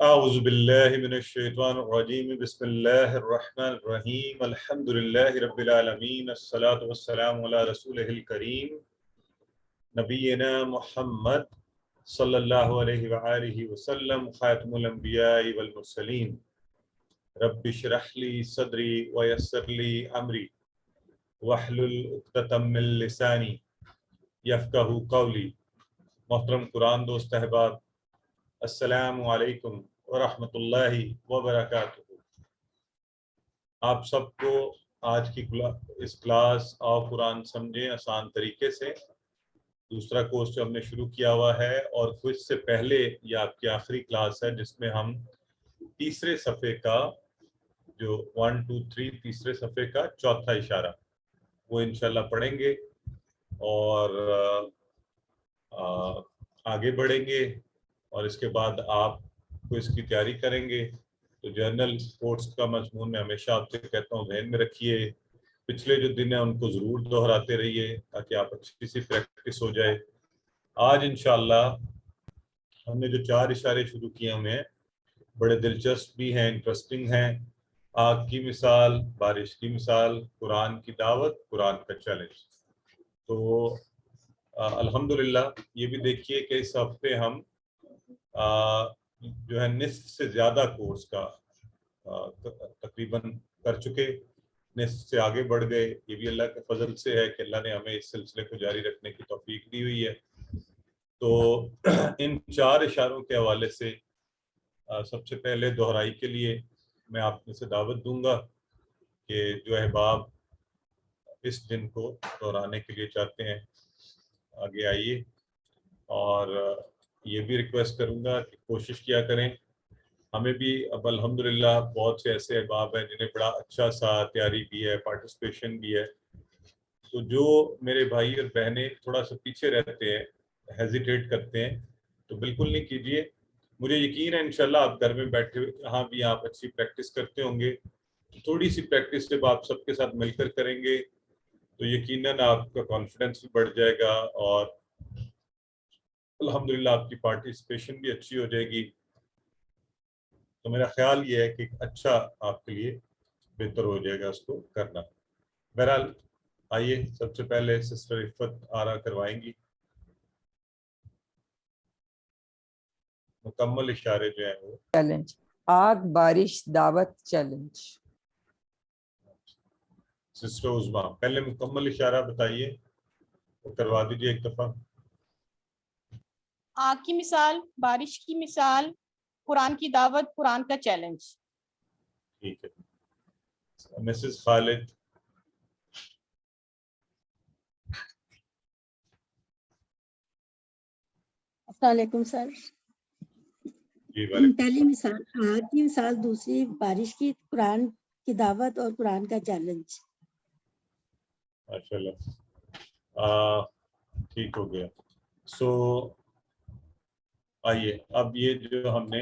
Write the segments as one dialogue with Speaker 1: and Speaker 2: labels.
Speaker 1: اعوذ باللہ من الشیطان الرجیم بسم اللہ الرحمن الرحیم الحمد للہ رب العالمین الصلاۃ والسلام علی رسولہ الکریم نبینا محمد صلی اللہ علیہ وآلہ وسلم خاتم الانبیاء والمرسلین رب اشرح لی صدری ویسر لی امری واحلل عقدۃ من لسانی یفقہوا قولی۔ محترم قرآن دوست احباب، السلام علیکم ورحمۃ اللہ وبرکاتہ۔ آپ سب کو آج کی اس کلاس آف قرآن سمجھیں آسان طریقے سے، دوسرا کورس جو ہم نے شروع کیا ہوا ہے، اور کچھ سے پہلے یہ آپ کی آخری کلاس ہے جس میں ہم تیسرے صفحے کا جو 1 2 3 تیسرے صفحے کا چوتھا اشارہ وہ انشاءاللہ پڑھیں گے اور آگے بڑھیں گے، اور اس کے بعد آپ کو اس کی تیاری کریں گے۔ تو جرنل کورس کا مضمون میں ہمیشہ آپ سے کہتا ہوں ذہن میں رکھیے، پچھلے جو دن ہیں ان کو ضرور دہراتے رہیے تاکہ آپ اچھی سی پریکٹس ہو جائے۔ آج انشاءاللہ ہم نے جو 4 اشارے شروع کیے ہوئے ہیں بڑے دلچسپ بھی ہیں، انٹرسٹنگ ہیں۔ آگ کی مثال، بارش کی مثال، قرآن کی دعوت، قرآن کا چیلنج۔ تو الحمدللہ یہ بھی دیکھیے کہ اس ہفتے ہم جو ہے نصف سے زیادہ کورس کا تقریباً کر چکے، نصف سے آگے بڑھ گئے۔ یہ بھی اللہ کے فضل سے ہے کہ اللہ نے ہمیں اس سلسلے کو جاری رکھنے کی توفیق دی ہوئی ہے۔ تو ان 4 اشاروں کے حوالے سے سب سے پہلے دہرائی کے لیے میں آپ میں سے دعوت دوں گا کہ جو احباب اس دن کو دہرانے کے لیے چاہتے ہیں آگے آئیے، اور یہ بھی ریکویسٹ کروں گا کہ کوشش کیا کریں۔ ہمیں بھی اب الحمدللہ بہت سے ایسے احباب ہیں جنہیں بڑا اچھا سا تیاری بھی ہے، پارٹیسپیشن بھی ہے۔ تو جو میرے بھائی اور بہنیں تھوڑا سا پیچھے رہتے ہیں، ہیزیٹیٹ کرتے ہیں، تو بالکل نہیں کیجیے۔ مجھے یقین ہے انشاءاللہ آپ گھر میں بیٹھے ہوئے جہاں بھی آپ اچھی پریکٹس کرتے ہوں گے، تھوڑی سی پریکٹس جب آپ سب کے ساتھ مل کر کریں گے تو یقیناً آپ کا کانفیڈنس بھی بڑھ جائے گا، اور الحمدللہ آپ کی پارٹیسپیشن بھی اچھی ہو جائے گی۔ تو میرا خیال یہ ہے کہ ایک اچھا آپ کے لیے بہتر ہو جائے گا اس کو کرنا۔ بہرحال آئیے، سب سے پہلے سسٹر عفت آرا کروائیں گی مکمل اشارے جو ہیں وہ۔
Speaker 2: چیلنج، آگ بارش دعوت چیلنج۔
Speaker 1: سسٹر عظما پہلے مکمل اشارہ بتائیے، وہ کروا دیجیے ایک دفعہ۔
Speaker 3: آگ کی مثال، بارش کی مثال، قرآن کی دعوت، قرآن کا چیلنج۔
Speaker 1: ٹھیک ہے، مسز خالد۔
Speaker 4: السلام علیکم سر۔
Speaker 1: جی وعلیکم
Speaker 4: پہلی
Speaker 1: السلام۔
Speaker 4: مثال آگ کی مثال، دوسری بارش کی، قرآن کی دعوت اور قرآن کا چیلنج۔
Speaker 1: ماشاءاللہ ٹھیک ہو گیا۔ سو آئیے اب یہ جو ہم نے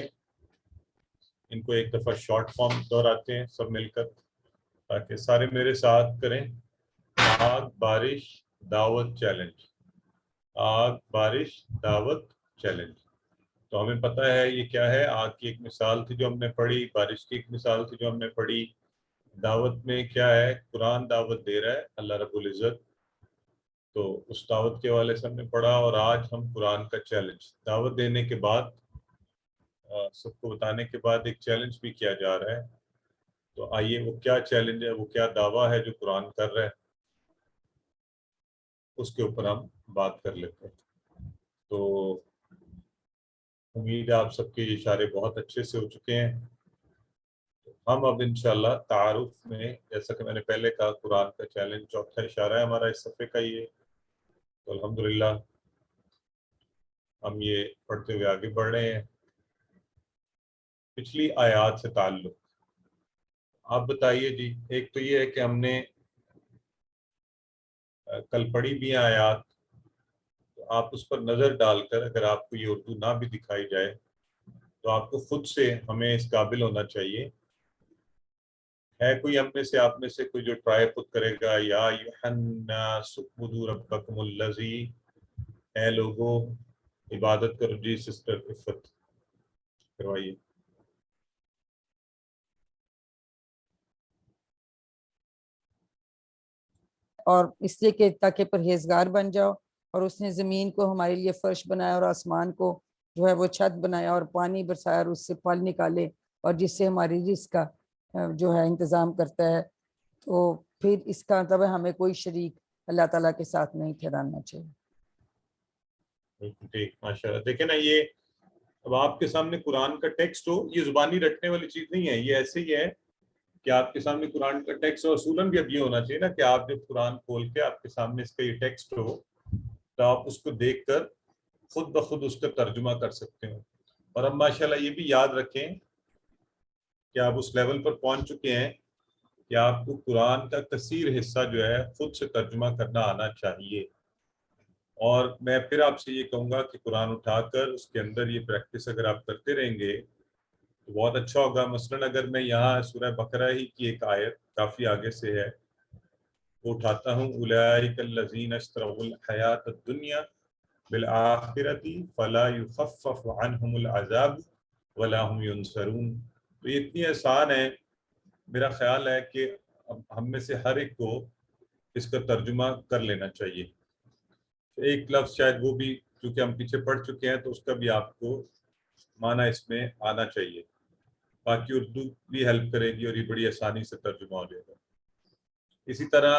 Speaker 1: ان کو ایک دفعہ شارٹ فارم دہراتے ہیں سب مل کر تاکہ سارے میرے ساتھ کریں۔ آگ بارش دعوت چیلنج، آگ بارش دعوت چیلنج۔ تو ہمیں پتہ ہے یہ کیا ہے۔ آگ کی ایک مثال تھی جو ہم نے پڑھی، بارش کی ایک مثال تھی جو ہم نے پڑھی، دعوت میں کیا ہے، قرآن دعوت دے رہا ہے اللہ رب العزت، تو اس دعوت کے حوالے سے ہم نے پڑھا۔ اور آج ہم قرآن کا چیلنج، دعوت دینے کے بعد سب کو بتانے کے بعد ایک چیلنج بھی کیا جا رہا ہے۔ تو آئیے وہ کیا چیلنج ہے، وہ کیا دعویٰ ہے جو قرآن کر رہا ہے، اس کے اوپر ہم بات کر لیتے ہیں۔ تو امید ہے آپ سب کے اشارے بہت اچھے سے ہو چکے ہیں۔ ہم اب انشاءاللہ تعارف میں، جیسا کہ میں نے پہلے کہا، قرآن کا چیلنج چوتھا اشارہ ہے ہمارا اس صفحے کا یہ۔ تو الحمدللہ ہم یہ پڑھتے ہوئے آگے بڑھ رہے ہیں۔ پچھلی آیات سے تعلق آپ بتائیے جی۔ ایک تو یہ ہے کہ ہم نے کل پڑھی بھی آیات، تو آپ اس پر نظر ڈال کر اگر آپ کو یہ اردو نہ بھی دکھائی جائے تو آپ کو خود سے ہمیں اس قابل ہونا چاہیے۔ ہے کوئی ہم میں سے، آپ میں سے کوئی جو ٹرائی خود کرے گا؟ یا ایھا الناس اعبدوا ربکم الذی، اے لوگو عبادت کرو جی۔ سسٹر عفت کروائیے۔
Speaker 2: اور اس لیے کہ تاکہ پرہیزگار بن جاؤ، اور اس نے زمین کو ہمارے لیے فرش بنایا اور آسمان کو جو ہے وہ چھت بنایا اور پانی برسایا اور اس سے پھل نکالے اور جس سے ہماری رزق کا جو ہے انتظام کرتا ہے. تو پھر اس کا مطلب ہے ہمیں کوئی شریک اللہ تعالیٰ کے ساتھ نہیں ٹھہرانا چاہیے.
Speaker 1: ٹھیک، ماشاء اللہ. دیکھیں نا، یہ اب آپ کے سامنے قرآن کا ٹیکسٹ ہو، یہ زبانی رٹنے والی چیز نہیں ہے، یہ ایسے ہی ہے کہ آپ کے سامنے قرآن کا ٹیکسٹ ہو. اصولاً بھی اب یہ ہونا چاہیے نا کہ آپ جب قرآن کھول کے آپ کے سامنے اس کا یہ ٹیکسٹ ہو تو آپ اس کو دیکھ کر خود بخود اس کا ترجمہ کر سکتے ہو. اور اب ماشاءاللہ یہ بھی یاد رکھیں کہ آپ اس لیول پر پہنچ چکے ہیں کہ آپ کو قرآن کا کثیر حصہ جو ہے خود سے ترجمہ کرنا آنا چاہیے. اور میں پھر آپ سے یہ کہوں گا کہ قرآن اٹھا کر اس کے اندر یہ پریکٹس اگر آپ کرتے رہیں گے تو بہت اچھا ہوگا. مثلاً اگر میں یہاں سورہ بقرہ ہی کی ایک آیت کافی آگے سے ہے وہ اٹھاتا ہوں، اولئک الذین اشتروا الحیاۃ الدنیا بالآخرۃ فلا یخفف عنہم العذاب ولا هم ینصرون. تو یہ اتنی آسان ہے، میرا خیال ہے کہ ہم میں سے ہر ایک کو اس کا ترجمہ کر لینا چاہیے. ایک لفظ شاید وہ بھی چونکہ ہم پیچھے پڑھ چکے ہیں تو اس کا بھی آپ کو معنی اس میں آنا چاہیے. باقی اردو بھی ہیلپ کرے گی اور یہ بڑی آسانی سے ترجمہ ہو جائے گا. اسی طرح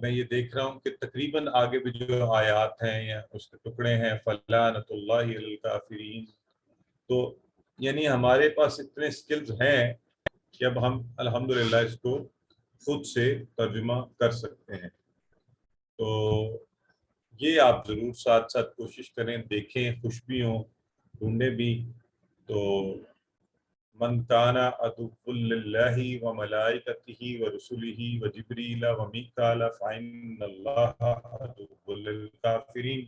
Speaker 1: میں یہ دیکھ رہا ہوں کہ تقریباً آگے بھی جو آیات ہیں یا اس کے ٹکڑے ہیں فلعنۃ اللہ علی الکافرین، تو یعنی ہمارے پاس اتنے سکلز ہیں کہ اب ہم الحمدللہ اس کو خود سے ترجمہ کر سکتے ہیں. تو یہ آپ ضرور ساتھ ساتھ کوشش کریں، دیکھیں، خوش بھی ہوں، ڈھونڈیں بھی. تو من کان عدو للہ وملائکتہ ورسلہ وجبریل ومیکال فإن اللہ عدو للکافرین.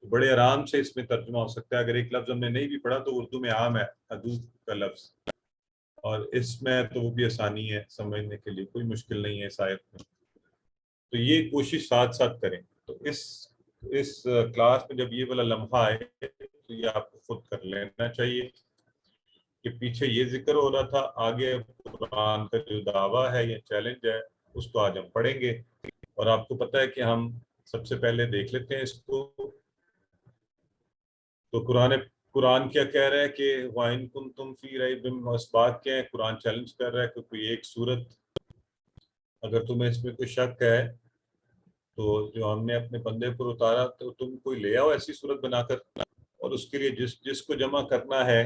Speaker 1: بڑے آرام سے اس میں ترجمہ ہو سکتا ہے. اگر ایک لفظ ہم نے نہیں بھی پڑھا تو اردو میں عام ہے عدو کا لفظ، اور اس میں تو وہ بھی آسانی ہے سمجھنے کے لیے، کوئی مشکل نہیں ہے اس آیت میں. تو یہ کوشش ساتھ ساتھ کریں. تو اس کلاس میں جب یہ والا لمحہ آئے تو یہ آپ کو خود کر لینا چاہیے کہ پیچھے یہ ذکر ہو رہا تھا، آگے قرآن کا جو دعویٰ ہے یا چیلنج ہے اس کو آج ہم پڑھیں گے. اور آپ کو پتہ ہے کہ ہم سب سے پہلے دیکھ لیتے ہیں اس کو. تو قرآن کیا کہہ رہا ہے کہ وَإِن كُنتُمْ فِي رَيْبٍ مِّنْهُ، اس بات کیا ہے قرآن چیلنج کر رہا ہے کہ کوئی ایک صورت اگر تمہیں اس میں کوئی شک ہے تو جو ہم نے اپنے بندے پر اتارا تو تم کوئی لے آؤ ایسی صورت بنا کر، اور اس کے لیے جس کو جمع کرنا ہے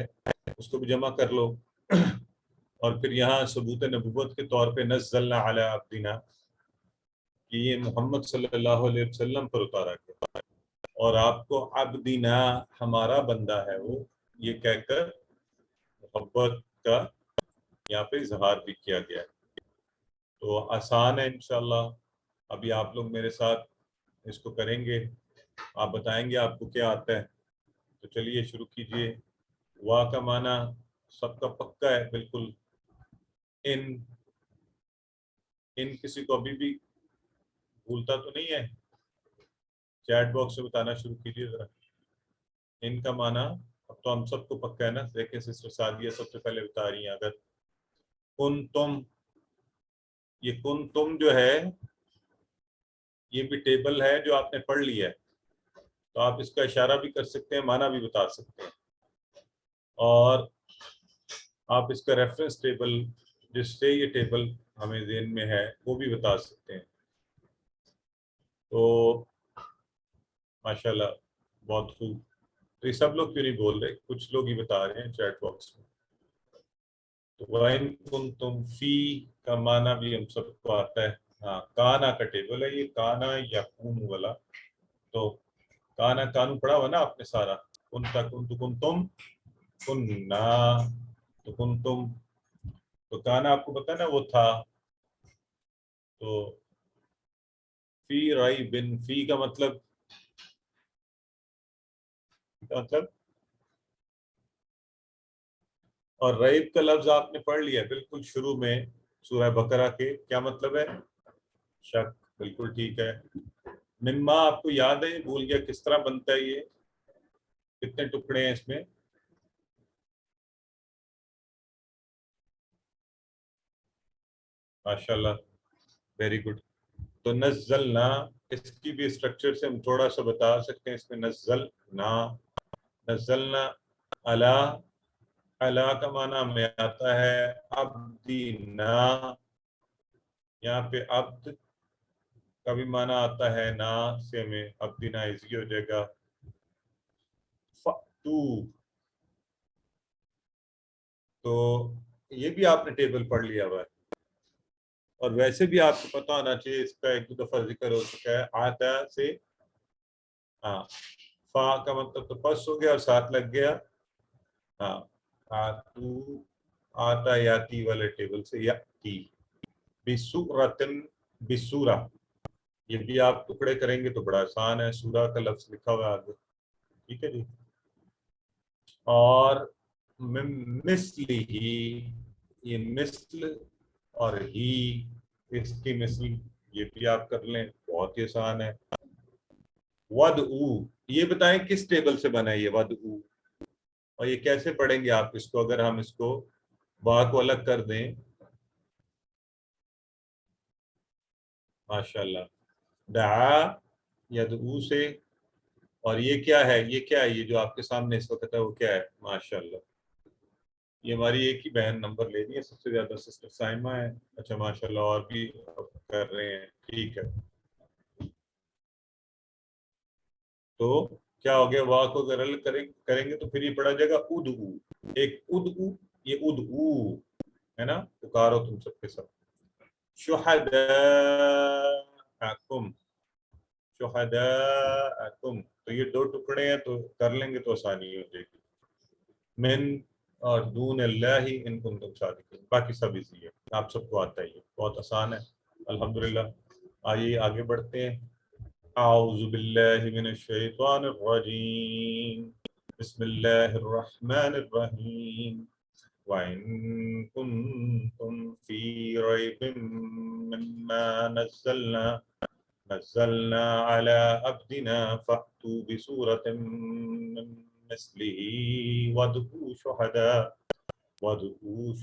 Speaker 1: اس کو بھی جمع کر لو. اور پھر یہاں ثبوت نبوت کے طور پہ نزلنا علی عبدنا کہ یہ محمد صلی اللہ علیہ وسلم پر اتارا گیا، اور آپ کو عبدنا ہمارا بندہ ہے وہ یہ کہہ کر محبت کا یہاں پہ اظہار بھی کیا گیا ہے. تو آسان ہے انشاءاللہ. ابھی آپ لوگ میرے ساتھ اس کو کریں گے، آپ بتائیں گے آپ کو کیا آتا ہے. تو چلیے شروع کیجئے. وا کا معنی سب کا پکا ہے بالکل. ان کسی کو ابھی بھی بھولتا تو نہیں ہے؟ چیٹ باکس میں بتانا شروع کیجئے ذرا. ان کا معنی اب تو ہم سب کو پکا ہے نا. دیکھیں سسٹر سعدیہ سب سے پہلے بتا رہی ہیں. اگر کن تم، یہ کن تم جو ہے یہ بھی ٹیبل ہے جو آپ نے پڑھ لیا ہے، تو آپ اس کا اشارہ بھی کر سکتے ہیں، معنی بھی بتا سکتے ہیں، اور آپ اس کا ریفرنس ٹیبل جس سے یہ ٹیبل ہمیں ذہن میں ہے وہ بھی بتا سکتے ہیں. تو ماشاءاللہ بہت خوب. تو یہ سب لوگ کیوں نہیں بول رہے؟ کچھ لوگ ہی بتا رہے ہیں چیٹ باکس میں. تو وَإِن كُنتُمْ فِي کا معنی بھی ہم سب کو آتا ہے. ہاں، کانا کا ٹیبل ہے یہ، کانا یا کون والا. تو کانا کانو پڑھا ہوا نا آپ نے سارا. کنتا کنتو کنتم کننا تو کنتم. تو کانا آپ کو پتا نا وہ تھا. تو فی رائی بن، فی کا مطلب اور ریب کا لفظ آپ نے پڑھ لیا بالکل شروع میں سورہ بقرہ کے. کیا مطلب ہے؟ شک. بالکل ٹھیک ہے. مما آپ کو یاد ہے؟ بھول گیا کس طرح بنتا ہے یہ؟ کتنے ٹکڑے ہیں اس میں؟ ماشاءاللہ ویری گڈ. تو نزلنا اس کی بھی اسٹرکچر سے ہم تھوڑا سا بتا سکتے ہیں. اس میں نزلنا علی، علی کا معنی ہمیں آتا ہے عبدنا. یہاں پہ عبد کا بھی معنی آتا ہے نا سے ہمیں عبدنا ایزی ہو جائے گا. فَأْتُو، تو یہ بھی آپ نے ٹیبل پڑھ لیا ہوا ہے، اور ویسے بھی آپ کو پتہ ہونا چاہیے، اس کا ایک دو دفعہ ذکر ہو چکا ہے. آتا سے ہاں فا کا مطلب تو پس ہو گیا اور ساتھ لگ گیا ہاں آتو، آتا یاتی والے ٹیبل سے یاتی. بسورتن، بسورہ یہ بھی آپ ٹکڑے کریں گے تو بڑا آسان ہے. سورہ کا لفظ لکھا ہوا ہے آگے، ٹھیک ہے جی. اور مثلی ہی، یہ مثل اور ہی اس کی مثل یہ بھی آپ کر لیں، بہت ہی آسان ہے. ودعو، یہ بتائیں کس ٹیبل سے بنا ہے یہ ودعو، اور یہ کیسے پڑھیں گے آپ اس کو اگر ہم اس کو با کو الگ کر دیں. ماشاءاللہ، دعا یدعو سے، اور یہ کیا ہے، یہ کیا ہے، یہ جو آپ کے سامنے اس وقت ہے وہ کیا ہے؟ ماشاءاللہ، یہ ہماری ایک ہی بہن نمبر لے رہی ہے، سب سے زیادہ سسٹر سائمہ ہے. اچھا ماشاءاللہ، اور بھی کر رہے ہیں، ٹھیک ہے. تو کیا ہو گیا، وا کو اگر الگ کریں گے تو پھر یہ پڑھا جائے گا ادعو. ایک ادعو، یہ ادعو ہے نا، پکارو تم سب کے سب. شہداءکم، شہداءکم، تو یہ دو ٹکڑے ہیں تو کر لیں گے تو آسانی ہو جائے گی. من اور دون اللہ ان کنتم صادقین، باقی سب ایزی ہے، آپ سب کو آتا ہی ہے، بہت آسان ہے الحمدللہ. آئیے آگے بڑھتے ہیں. اعوذ باللہ من الشیطان الرجیم، بسم اللہ الرحمن الرحیم. وَإِن كُنتُمْ فِي رَيْبٍ مِّمَّا نَزَّلْنَا عَلَىٰ عَبْدِنَا فَأْتُوا بِسُورَةٍ مِّن مِّثْلِهِ وَادْعُوا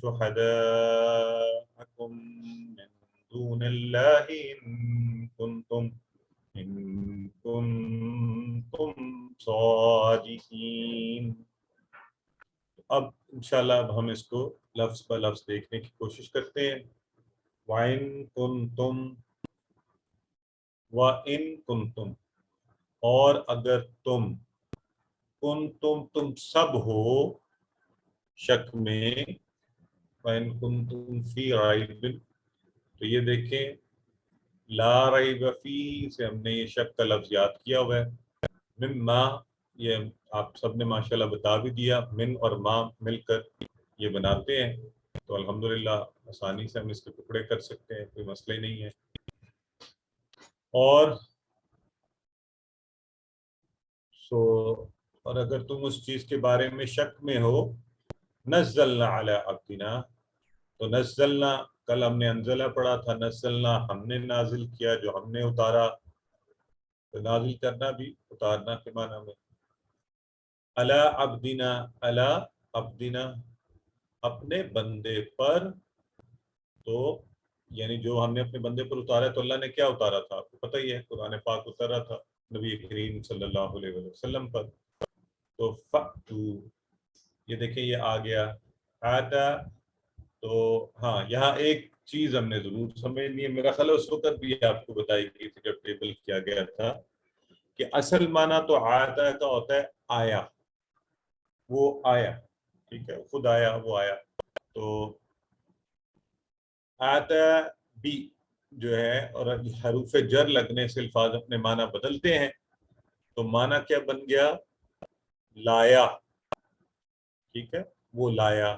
Speaker 1: شُهَدَاءَكُم مِّن دُونِ اللَّهِ إِن كُنتُمْ صَادِقِينَ. اب انشاءاللہ اب ہم اس کو لفظ پر لفظ دیکھنے کی کوشش کرتے ہیں. وَإِن كُنتُمْ، وَإِن كُنتُمْ، اور اگر تم، کنتم تم سب ہو شک میں. وَإِن كُنتُمْ فِي رَيْبٍ، تو یہ دیکھیں لا ریب فی سے ہم نے یہ شک کا لفظ یاد کیا ہوا ہے. مما، یہ آپ سب نے ماشاءاللہ بتا بھی دیا، من اور ما مل کر یہ بناتے ہیں، تو الحمدللہ آسانی سے ہم اس کے ٹکڑے کر سکتے ہیں، کوئی مسئلہ ہی نہیں ہے. اور اور اگر تم اس چیز کے بارے میں شک میں ہو، نزلنا علی عبدنا، تو نزلنا کل ہم نے انزلہ پڑھا تھا، نزلنا ہم نے نازل کیا، جو ہم نے اتارا. تو نازل کرنا بھی اتارنا کے معنی میں. علی عبدنا، علی عبدنا اپنے بندے پر، تو یعنی جو ہم نے اپنے بندے پر اتارا تو اللہ نے کیا اتارا تھا آپ کو پتہ ہی ہے، قرآن پاک اتارا تھا نبی کریم صلی اللہ علیہ وسلم پر. تو فَأْتُو، یہ دیکھیں یہ آ گیا آتا. تو ہاں یہاں ایک چیز ہم نے ضرور سمجھنی ہے، میرا خیال اس وقت بھی آپ کو بتائی گئی تھی جب ٹیبل کیا گیا تھا، کہ اصل معنی تو آتا کا ہوتا ہے آیا، وہ آیا، ٹھیک ہے، خود آیا، وہ آیا. تو آتا بھی جو ہے، اور حروف جر لگنے سے الفاظ اپنے معنی بدلتے ہیں. تو معنی کیا بن گیا؟ لایا، ٹھیک ہے، وہ لایا.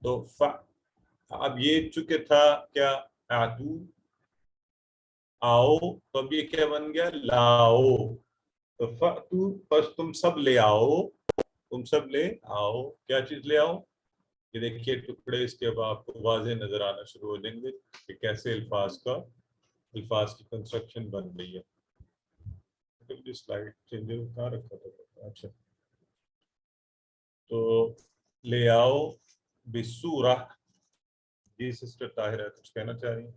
Speaker 1: تو اب یہ چونکہ تھا کیا، آتو آؤ، تو اب یہ کیا بن گیا؟ لاؤ. تو فَأْتُو، پس تم سب لے آؤ، تم سب لے آؤ. کیا چیز لے آؤ؟ یہ دیکھیے ٹکڑے اس کے اب آپ کو واضح نظر آنا شروع ہو جائیں گے کہ کیسے الفاظ کی کنسٹرکشن بن رہی ہے. سلائیڈ چینجر کہاں رکھا تھا؟ اچھا، تو لے آؤ بسورہ. جی سسٹر طاہرہ کچھ کہنا چاہ رہی ہیں؟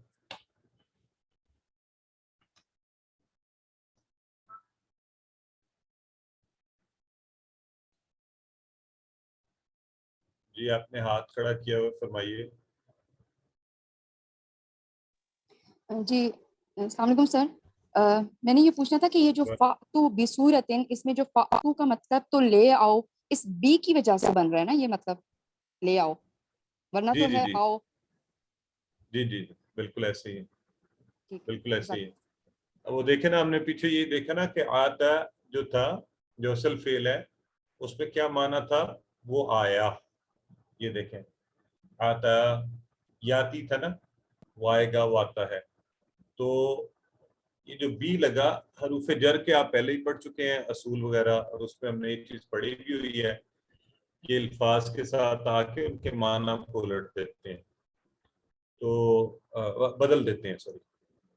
Speaker 1: جی آپ نے ہاتھ کھڑا کیا ہوا، فرمائیے.
Speaker 5: جی السلام علیکم سر. میں نے یہ پوچھنا تھا کہ یہ جو فاتو بصورتن، اس میں جو فاتو کا مطلب تو لے آؤ، اس بی کی وجہ سے بن رہا ہے نا یہ مطلب لے آؤ، ورنہ
Speaker 1: جی
Speaker 5: تو
Speaker 1: جی
Speaker 5: ہے
Speaker 1: جی
Speaker 5: آؤ.
Speaker 1: جی جی بالکل ایسے ہی ہے،
Speaker 5: ٹھیک
Speaker 1: بالکل ایسے ہی ہے. اب وہ دیکھیں نا، ہم نے پیچھے یہ دیکھا نا کہ آتا جو تھا، جو اصل فعل ہے، اس میں کیا معنی تھا؟ وہ آیا. یہ دیکھیں آتا یاتی تھا نا، وہ آئے گا، وہ آتا ہے. تو یہ جو بی لگا، حروف جر کے آپ پہلے ہی پڑھ چکے ہیں اصول وغیرہ، اور اس پہ ہم نے ایک چیز پڑھی بھی ہوئی ہے کہ الفاظ کے ساتھ آ کے ان کے معنی کو الٹ دیتے ہیں، تو بدل دیتے ہیں. سوری،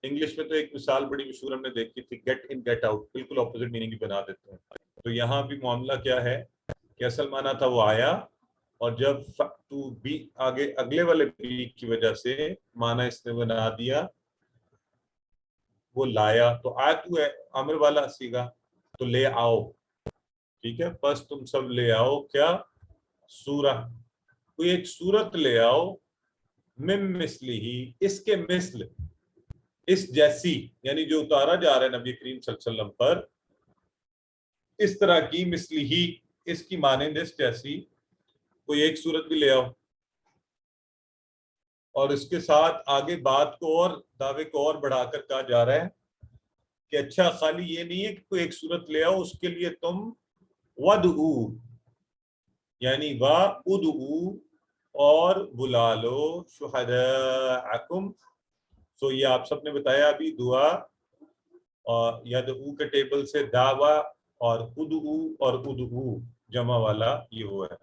Speaker 1: انگلش میں تو ایک مثال بڑی مشہور ہم نے دیکھی تھی، گیٹ ان گیٹ آؤٹ، بالکل اپوزٹ میننگ بنا دیتے ہیں. تو یہاں بھی معاملہ کیا ہے کہ اصل معنی تھا وہ آیا، اور جب تو بی آگے اگلے والے بی کی وجہ سے معنی اس نے بنا دیا وہ لایا. تو آتو ہے امر والا سیگا، تو لے آؤ. ٹھیک ہے، بس تم سب لے آؤ کیا؟ سورہ، کوئی ایک سورت لے آؤ، من مثلی ہی، اس کے مثل، اس جیسی، یعنی جو اتارا جا رہا ہے نبی کریم صلی اللہ علیہ وسلم پر، اس طرح کی، مثلی ہی، اس کی مانند، اس جیسی کوئی ایک سورت بھی لے آؤ. اور اس کے ساتھ آگے بات کو اور دعوے کو اور بڑھا کر کہا جا رہا ہے کہ اچھا خالی یہ نہیں ہے کہ کوئی ایک صورت لے آؤ، اس کے لیے تم ودعو، یعنی ودعو، اور بلا لو، شہداءکم. سو یہ آپ سب نے بتایا ابھی، دعا اور یدعو کے ٹیبل سے دعویٰ اور ادعو اور ادعو جمع والا یہ وہ ہے.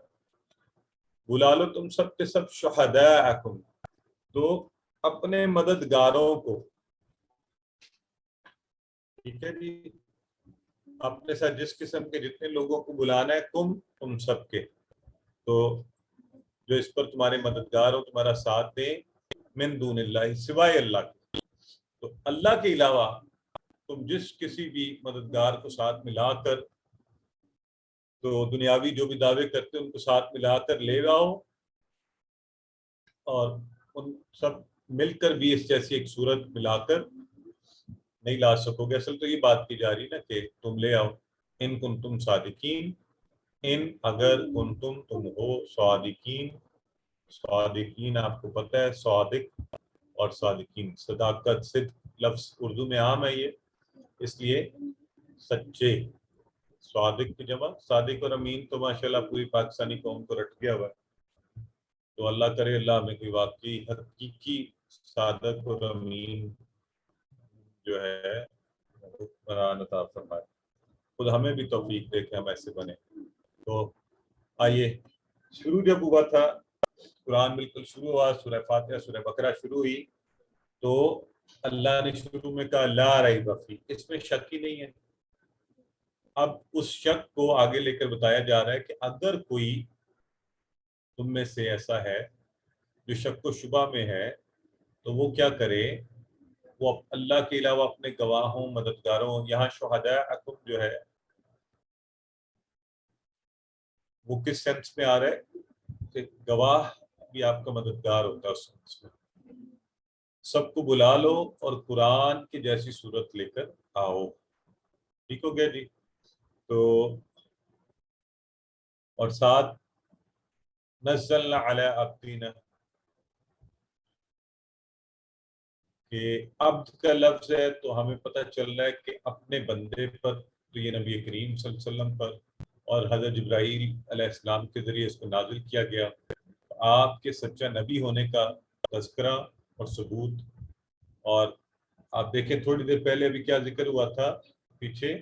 Speaker 1: بلا لو تم سب کے سب شہداءکم، تو اپنے مددگاروں کو. ٹھیک ہے جی، اپنے ساتھ جس قسم کے جتنے لوگوں کو بلانا ہے، تم سب کے، تو جو اس پر تمہارے مددگار ہو، تمہارا ساتھ دیں، من دون اللہ، سوائے اللہ کے. تو اللہ کے علاوہ تم جس کسی بھی مددگار کو ساتھ ملا کر، تو دنیاوی جو بھی دعوے کرتے ہیں ان کو ساتھ ملا کر لے آؤ، اور ان سب مل کر بھی اس جیسی ایک صورت ملا کر نہیں لا سکو گے. اصل تو یہ بات کی جا رہی نا کہ تم لے آؤ، ان کنتم صادقین، ان اگر کنتم تم ہو، صادقین. صادقین آپ کو پتہ ہے، صادق اور صادقین، صداقت، صدق لفظ اردو میں عام ہے یہ، اس لیے سچے. صادق کی جمع صادق، اور امین تو ماشاءاللہ پوری پاکستانی قوم کو رٹ گیا ہوا ہے. تو اللہ کرے اللہ ہمیں کوئی واقعی حقیقی صادق اور امین جو ہے حکمران عطا فرمائے. خود ہمیں بھی توفیق دے کہ ہم ایسے بنے. تو آئیے، شروع جب ہوا تھا قرآن، بالکل شروع ہوا، سورہ فاتحہ، سورہ بقرہ شروع ہوئی، تو اللہ نے شروع میں کہا لا ریب فیہ، اس میں شک ہی نہیں ہے. اب اس شک کو آگے لے کر بتایا جا رہا ہے کہ اگر کوئی تم میں سے ایسا ہے جو شک و شبہ میں ہے، تو وہ کیا کرے؟ وہ اللہ کے علاوہ اپنے گواہوں، مددگاروں، یہاں شہداءکم جو ہے وہ کس سینس میں آ رہا ہے کہ گواہ بھی آپ کا مددگار ہوتا ہے. اس سینس میں سب کو بلا لو اور قرآن کی جیسی صورت لے کر آؤ. ٹھیک ہو گیا جی؟ تو اور ساتھ نزلنا علی عبدینا، کہ عبد کا لفظ ہے تو ہمیں پتہ چل رہا ہے کہ اپنے بندے پر، تو یہ نبی کریم صلی اللہ علیہ وسلم پر، اور حضرت جبرائیل علیہ السلام کے ذریعے اس کو نازل کیا گیا. آپ کے سچا نبی ہونے کا تذکرہ اور ثبوت. اور آپ دیکھیں تھوڑی دیر پہلے ابھی کیا ذکر ہوا تھا پیچھے،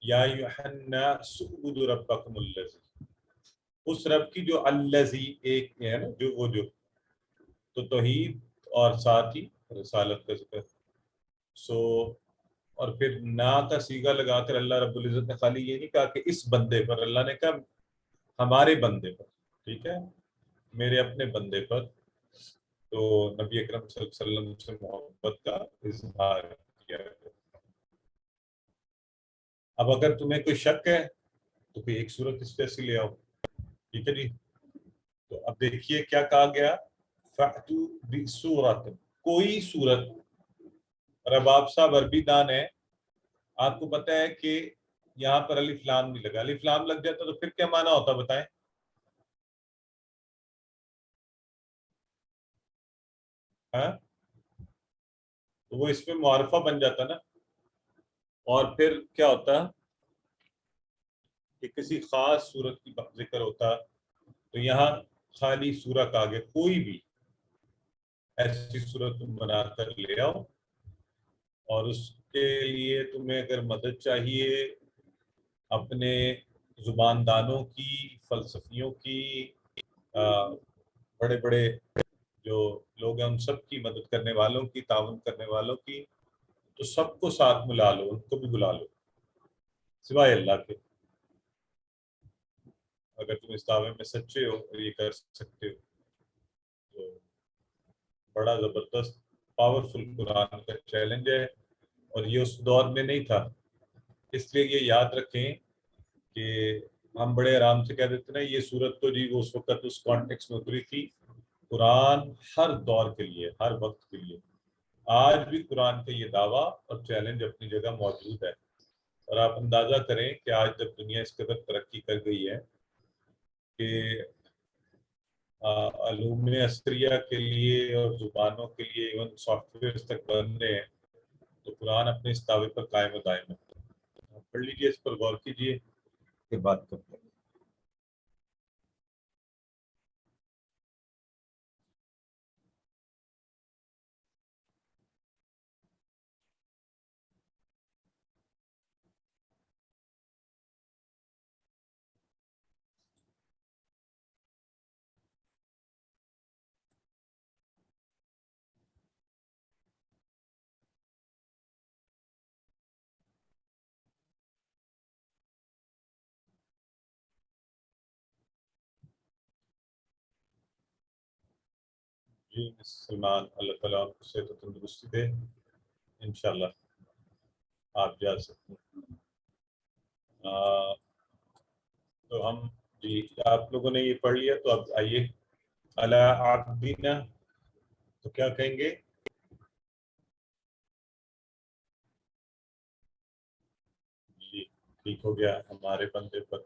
Speaker 1: یا ایھا الناس اعبدوا ربکم الذی، اس رب کی جو الذی ایک ہے نا، جو وہ جو، تو توحید اور ساتھ ہی رسالت کا ذکر. سو اور پھر نا کا سیگا لگا کر اللہ رب العزت نے خالی یہ نہیں کہا کہ اس بندے پر، اللہ نے کہا ہمارے بندے پر. ٹھیک ہے، میرے اپنے بندے پر. تو نبی اکرم صلی اللہ علیہ وسلم سے محبت کا اظہار کیا ہے. اب اگر تمہیں کوئی شک ہے تو کوئی ایک صورت اس جیسی لے آؤ. ٹھیک ہے جی؟ تو اب دیکھیے کیا کہا گیا، فَأْتُوا بِسُورَةٍ، کوئی صورت. رباب صاحب عربی دان ہے، آپ کو پتہ ہے کہ یہاں پر الف لام نہیں لگا. الف لام لگ جاتا تو پھر کیا معنی ہوتا بتائیں؟ ہاں، تو وہ اس میں معرفہ بن جاتا نا، اور پھر کیا ہوتا کہ کسی خاص صورت کی ذکر ہوتا. تو یہاں خالی سورہ کا آگے کوئی بھی ایسی صورت تم بنا کر لے آؤ، اور اس کے لیے تمہیں اگر مدد چاہیے اپنے زبان دانوں کی، فلسفیوں کی، بڑے بڑے جو لوگ ہیں ان سب کی مدد کرنے والوں کی، تعاون کرنے والوں کی، تو سب کو ساتھ ملا لو، ان کو بھی بلا لو سوائے اللہ کے. اگر تم اس دعوے میں سچے ہو اور یہ کر سکتے ہو تو بڑا زبردست پاورفل قرآن کا چیلنج ہے. اور یہ اس دور میں نہیں تھا، اس لیے یہ یاد رکھیں کہ ہم بڑے آرام سے کہہ دیتے نا یہ صورت تو جی وہ اس وقت اس کانٹیکس میں اتری تھی. قرآن ہر دور کے لیے، ہر وقت کے لیے. آج بھی قرآن کا یہ دعویٰ اور چیلنج اپنی جگہ موجود ہے. اور آپ اندازہ کریں کہ آج جب دنیا اس قدر ترقی کر گئی ہے کہ علوم عصریہ کے لیے اور زبانوں کے لیے ایون سافٹ ویئر تک بن رہے ہیں، تو قرآن اپنے اس دعوے پر قائم و دائم ہے. پڑھ لیجیے، اس پر غور کیجیے، پھر بات کرتے ہیں. جی سلمان، اللہ تعالیٰ آپ کو صحت و تندرستی دے، انشاءاللہ آپ جا سکتے ہیں. تو ہم جی آپ لوگوں نے یہ پڑھ لیا، تو اب آئیے علی عبدنا، تو کیا کہیں گے؟ جی ٹھیک ہو گیا، ہمارے بندے پر،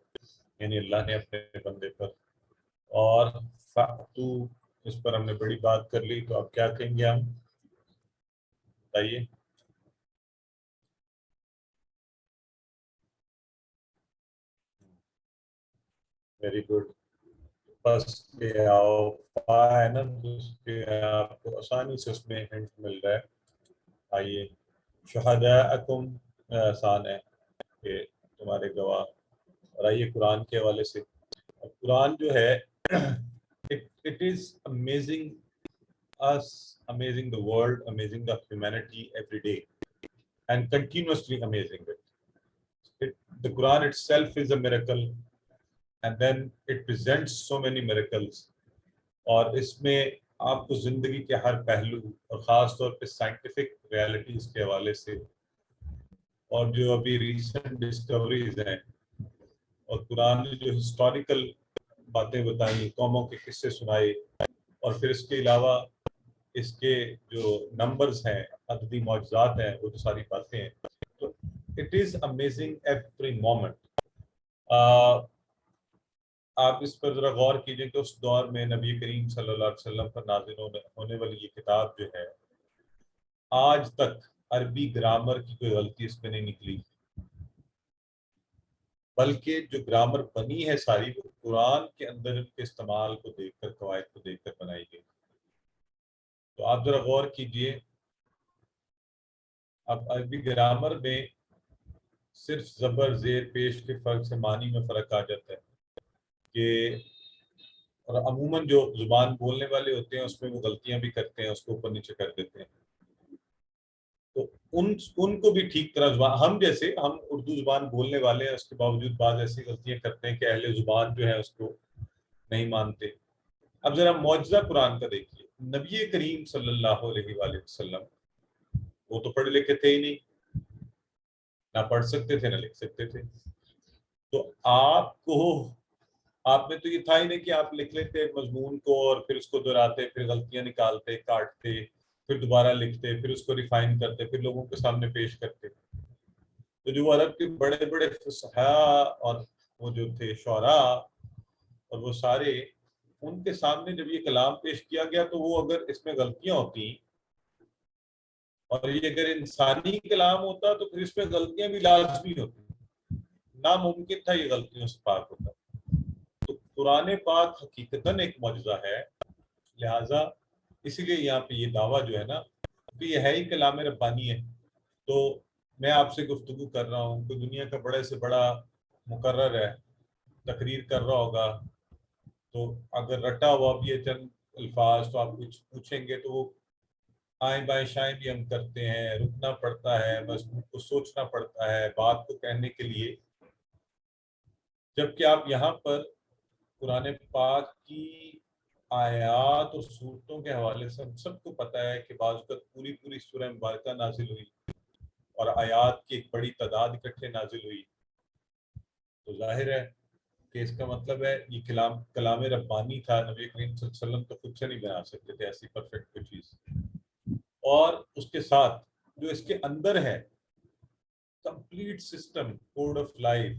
Speaker 1: یعنی اللہ نے اپنے بندے پر. اور فَأْتُو، اس پر ہم نے بڑی بات کر لی، تو اب کیا کہیں گے ہم؟ بتائیے. Very good. بس یہ آؤ فا ہے نا، تو اس کے آپ کو آسانی سے اس میں ہنٹ مل رہا ہے. آئیے شہداءکم، آسان ہے کہ تمہارے گواہ. اور آئیے قرآن کے حوالے سے. قرآن جو ہے it is amazing us, amazing the world, amazing the humanity every day and continuously amazing it. The Quran itself is a miracle and then it presents so many miracles. اور اس میں آپ کو زندگی کے ہر پہلو اور خاص طور پہ سائنٹیفک ریالٹیز کے حوالے سے، اور جو ابھی ریسنٹ ڈسکوریز ہیں، اور قرآن نے جو ہسٹوریکل باتیں بتائیں، قوموں کے قصے سنائے، اور پھر اس کے علاوہ اس کے جو نمبرز ہیں، عددی معجزات ہیں، وہ تو ساری باتیں ہیں. تو it is amazing every moment. آپ اس پر ذرا غور کیجئے کہ اس دور میں نبی کریم صلی اللہ علیہ وسلم پر نازل ہونے والی یہ کتاب جو ہے، آج تک عربی گرامر کی کوئی غلطی اس میں نہیں نکلی، بلکہ جو گرامر بنی ہے ساری وہ قرآن کے اندر ان کے استعمال کو دیکھ کر، قواعد کو دیکھ کر بنائی گئی. تو آپ ذرا غور کیجئے. اب عربی گرامر میں صرف زبر زیر پیش کے فرق سے معنی میں فرق آ جاتا ہے کہ، اور عموماً جو زبان بولنے والے ہوتے ہیں اس میں وہ غلطیاں بھی کرتے ہیں، اس کو اوپر نیچے کر دیتے ہیں. تو ان کو بھی ٹھیک طرح زبان، ہم جیسے ہم اردو زبان بولنے والے ہیں، اس کے باوجود بعض ایسی غلطیاں کرتے ہیں کہ اہل زبان جو ہے اس کو نہیں مانتے. اب ذرا معجزہ قرآن کا دیکھیے. نبی کریم صلی اللہ علیہ وآلہ وسلم وہ تو پڑھے لکھے تھے ہی نہیں، نہ پڑھ سکتے تھے نہ لکھ سکتے تھے. تو آپ کو آپ میں تو یہ تھا ہی نہیں کہ آپ لکھ لیتے مضمون کو اور پھر اس کو دہراتے، پھر غلطیاں نکالتے، کاٹتے، پھر دوبارہ لکھتے، پھر اس کو ریفائن کرتے، پھر لوگوں کے سامنے پیش کرتے. تو جو عرب کے بڑے بڑے فصحاء اور وہ جو تھے شعراء اور وہ سارے، ان کے سامنے جب یہ کلام پیش کیا گیا تو وہ اگر اس میں غلطیاں ہوتی اور یہ اگر انسانی کلام ہوتا تو پھر اس میں غلطیاں بھی لازمی ہوتی، ناممکن تھا یہ غلطیوں سے پاک ہوتا. تو قرآن پاک حقیقتاً ایک معجزہ ہے، لہٰذا اسی لیے یہاں پہ یہ دعویٰ جو ہے نا کہ یہ ہے ہی کلام ربانی ہے. تو میں آپ سے گفتگو کر رہا ہوں، کوئی دنیا کا بڑے سے بڑا مقرر ہے تقریر کر رہا ہوگا، تو اگر رٹا ہوا بھی ہے چند الفاظ تو آپ کچھ پوچھیں گے تو وہ آئیں بائیں شائیں بھی ہم کرتے ہیں، رکنا پڑتا ہے، مضمون کو سوچنا پڑتا ہے بات کو کہنے کے لیے. جبکہ آپ یہاں پر قرآن پاک کی آیات اور صورتوں کے حوالے سے ہم سب کو پتہ ہے کہ بعض اوقات پوری سورہ مبارکہ نازل ہوئی اور آیات کی ایک بڑی تعداد اکٹھے نازل ہوئی. تو ظاہر ہے کہ اس کا مطلب ہے یہ کلام ربانی تھا. نبی کریم صلی اللہ علیہ وسلم تو خود سے نہیں بنا سکتے تھے ایسی پرفیکٹ کوئی چیز. اور اس کے ساتھ جو اس کے اندر ہے complete system, code of life,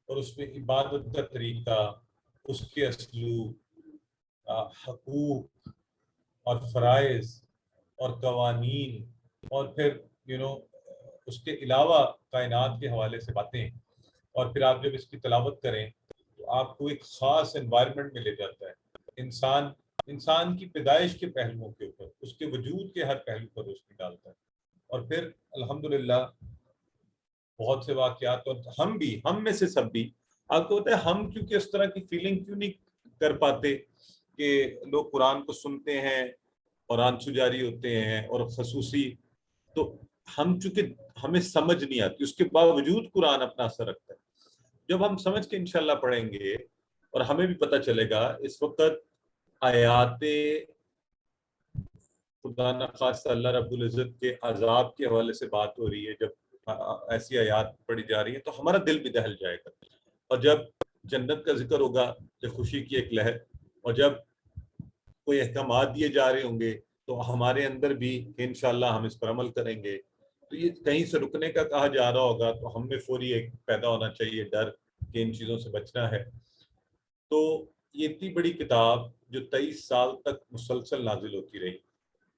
Speaker 1: اور اس میں عبادت کا طریقہ، اس کے اسلوب، حقوق اور فرائض اور قوانین، اور پھر اس کے علاوہ کائنات کے حوالے سے باتیں، اور پھر آپ جب اس کی تلاوت کریں تو آپ کو ایک خاص انوائرمنٹ میں لے جاتا ہے. انسان کی پیدائش کے پہلوؤں کے اوپر، اس کے وجود کے ہر پہلو پر روشنی ڈالتا ہے. اور پھر الحمدللہ بہت سے واقعات، اور ہم میں سے سب بھی آپ کو پتہ ہے ہم کیونکہ اس طرح کی فیلنگ کیوں نہیں کر پاتے کہ لوگ قرآن کو سنتے ہیں اور آنسو جاری ہوتے ہیں اور خصوصی، تو ہم چونکہ ہمیں سمجھ نہیں آتی، اس کے باوجود قرآن اپنا اثر رکھتا ہے. جب ہم سمجھ کے انشاءاللہ پڑھیں گے اور ہمیں بھی پتہ چلے گا. اس وقت آیات خدا نخواستہ اللہ رب العزت کے عذاب کے حوالے سے بات ہو رہی ہے، جب ایسی آیات پڑھی جا رہی ہیں تو ہمارا دل بھی دہل جائے گا. اور جب جنت کا ذکر ہوگا، جب خوشی کی ایک لہر، اور جب کوئی احکامات دیے جا رہے ہوں گے تو ہمارے اندر بھی انشاءاللہ ہم اس پر عمل کریں گے. تو یہ کہیں سے رکنے کا کہا جا رہا ہوگا تو ہم میں فوری ایک پیدا ہونا چاہیے ڈر کہ ان چیزوں سے بچنا ہے. تو یہ اتنی بڑی کتاب جو 23 سال تک مسلسل نازل ہوتی رہی،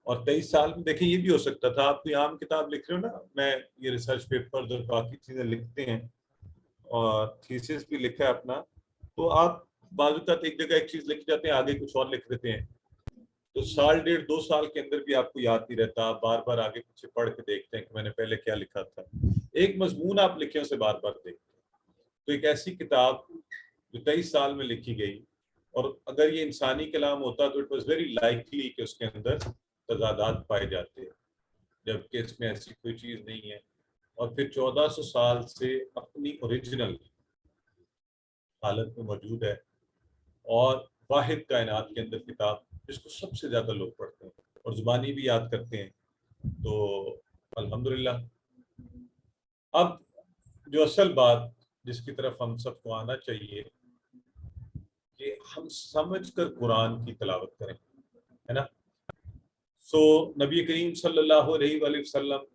Speaker 1: اور 23 سال میں دیکھیں یہ بھی ہو سکتا تھا آپ کوئی عام کتاب لکھ رہے ہو نا، میں یہ ریسرچ پیپر اور باقی چیزیں لکھتے ہیں اور تھیسس بھی لکھا ہے اپنا، تو آپ بعض اوقات ایک جگہ ایک چیز لکھ جاتے ہیں، آگے کچھ اور لکھ دیتے ہیں، تو سال ڈیڑھ 2 سال کے اندر بھی آپ کو یاد نہیں رہتا. آپ بار بار آگے پیچھے پڑھ کے دیکھتے ہیں کہ میں نے پہلے کیا لکھا تھا. ایک مضمون آپ لکھے اسے بار بار دیکھتے ہیں. تو ایک ایسی کتاب جو 23 سال میں لکھی گئی، اور اگر یہ انسانی کلام ہوتا تو اٹ واز ویری لائکلی کہ اس کے اندر تضادات پائے جاتے ہیں، جبکہ اس میں ایسی کوئی چیز نہیں ہے. اور پھر 1400 سال سے اپنی اوریجنل حالت میں موجود ہے، اور واحد کائنات کے اندر کتاب جس کو سب سے زیادہ لوگ پڑھتے ہیں اور زبانی بھی یاد کرتے ہیں. تو الحمدللہ اب جو اصل بات جس کی طرف ہم سب کو آنا چاہیے کہ ہم سمجھ کر قرآن کی تلاوت کریں، ہے نا. سو نبی کریم صلی اللہ علیہ وآلہ وسلم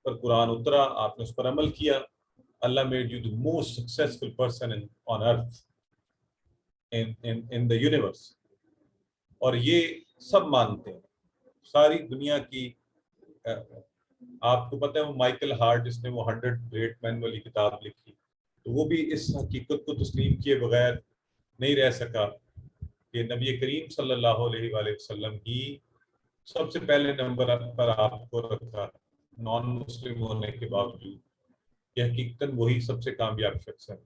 Speaker 1: پر قرآن اترا، آپ نے اس پر عمل کیا. اللہ made you the most successful person on earth, in the universe. اور یہ سب مانتے ہیں، ساری دنیا کی. آپ کو پتہ ہے وہ مائیکل ہارٹ جس نے وہ 100 Great Men والی کتاب لکھی، تو وہ بھی اس حقیقت کو تسلیم کیے بغیر نہیں رہ سکا کہ نبی کریم صلی اللہ علیہ وآلہ وسلم کی سب سے پہلے نمبر پر آپ کو رکھا نان مسلم ہونے کے باوجود. یہ حقیقتاً وہی سب سے کامیاب شخص ہے.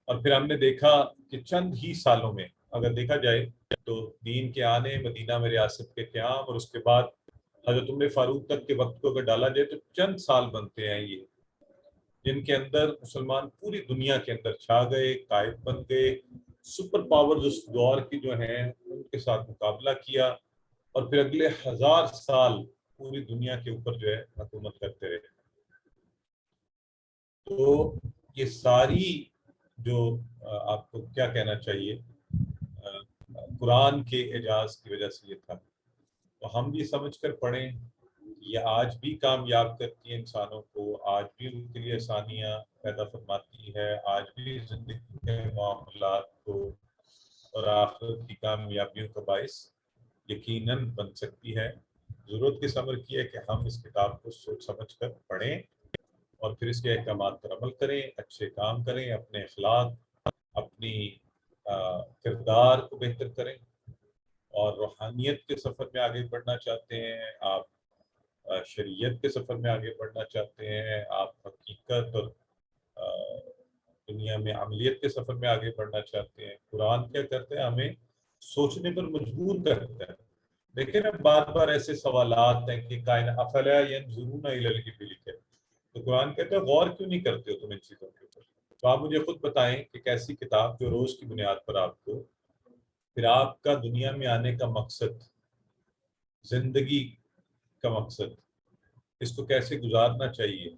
Speaker 1: اور پھر ہم نے دیکھا کہ چند ہی سالوں میں اگر دیکھا جائے تو دین کے آنے، مدینہ میں ریاست کے قیام، اور اس کے بعد حضرت عمر فاروق تک کے وقت کو اگر ڈالا جائے تو چند سال بنتے ہیں یہ جن کے اندر مسلمان پوری دنیا کے اندر چھا گئے، قائد بن گئے، سپر پاورز اس دور کی جو ہیں ان کے ساتھ مقابلہ کیا، اور پھر اگلے 1000 سال پوری دنیا کے اوپر جو ہے حکومت کرتے رہے. تو یہ ساری جو آپ کو کیا کہنا چاہیے، قرآن کے اعجاز کی وجہ سے یہ تھا، تو ہم بھی سمجھ کر پڑھیں. یہ آج بھی کامیاب کرتی ہے انسانوں کو، آج بھی ان کے لیے آسانیاں پیدا فرماتی ہے، آج بھی زندگی کے معاملات کو اور آخرت کی کامیابیوں کا باعث یقیناً بن سکتی ہے. ضرورت کس امر کی ہے کہ ہم اس کتاب کو سوچ سمجھ کر پڑھیں اور پھر اس کے احکامات پر عمل کریں، اچھے کام کریں، اپنے اخلاق، اپنی کردار کو بہتر کریں. اور روحانیت کے سفر میں آگے بڑھنا چاہتے ہیں آپ، شریعت کے سفر میں آگے بڑھنا چاہتے ہیں آپ، حقیقت اور دنیا میں عملیت کے سفر میں آگے بڑھنا چاہتے ہیں، قرآن کیا کرتے ہیں؟ ہمیں سوچنے پر مجبور کرتا ہے. دیکھیں نا بار بار ایسے سوالات ہیں کہ کائنات افلا ینظرون الی الابل، تو قرآن کہتا ہے غور کیوں نہیں کرتے ہو تم ان چیزوں کے اوپر؟ تو آپ مجھے خود بتائیں کہ کیسی کتاب جو روز کی بنیاد پر آپ کو پھر آپ کا دنیا میں آنے کا مقصد، زندگی کا مقصد، اس کو کیسے گزارنا چاہیے،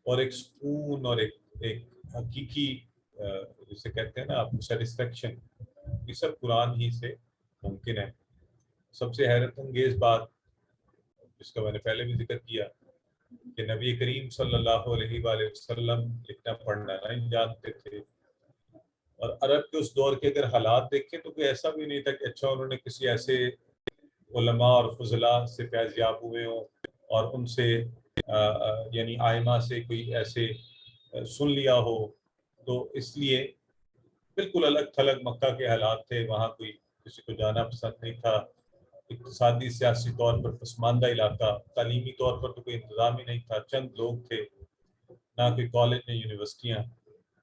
Speaker 1: اور ایک سکون اور ایک حقیقی جسے کہتے ہیں نا آپ کو سیٹسفیکشن، یہ سب قرآن ہی سے ممکن ہے. سب سے حیرت انگیز بات جس کا میں نے پہلے بھی ذکر کیا کہ نبی کریم صلی اللہ علیہ وآلہ وسلم لکھنا پڑھنا نہیں جانتے تھے، اور عرب کے اس دور کے اگر حالات دیکھیں تو کوئی ایسا بھی نہیں تھا کہ اچھا انہوں نے کسی ایسے علماء اور فضلاء سے فیض یاب ہوئے ہوں اور ان سے یعنی آئمہ سے کوئی ایسے سن لیا ہو. تو اس لیے بالکل الگ تھلگ مکہ کے حالات تھے، وہاں کوئی کسی کو جانا پسند نہیں تھا، اقتصادی سیاسی طور پر پسماندہ علاقہ، تعلیمی طور پر تو کوئی انتظام ہی نہیں تھا، چند لوگ تھے، نہ کوئی کالج نہ یونیورسٹیاں.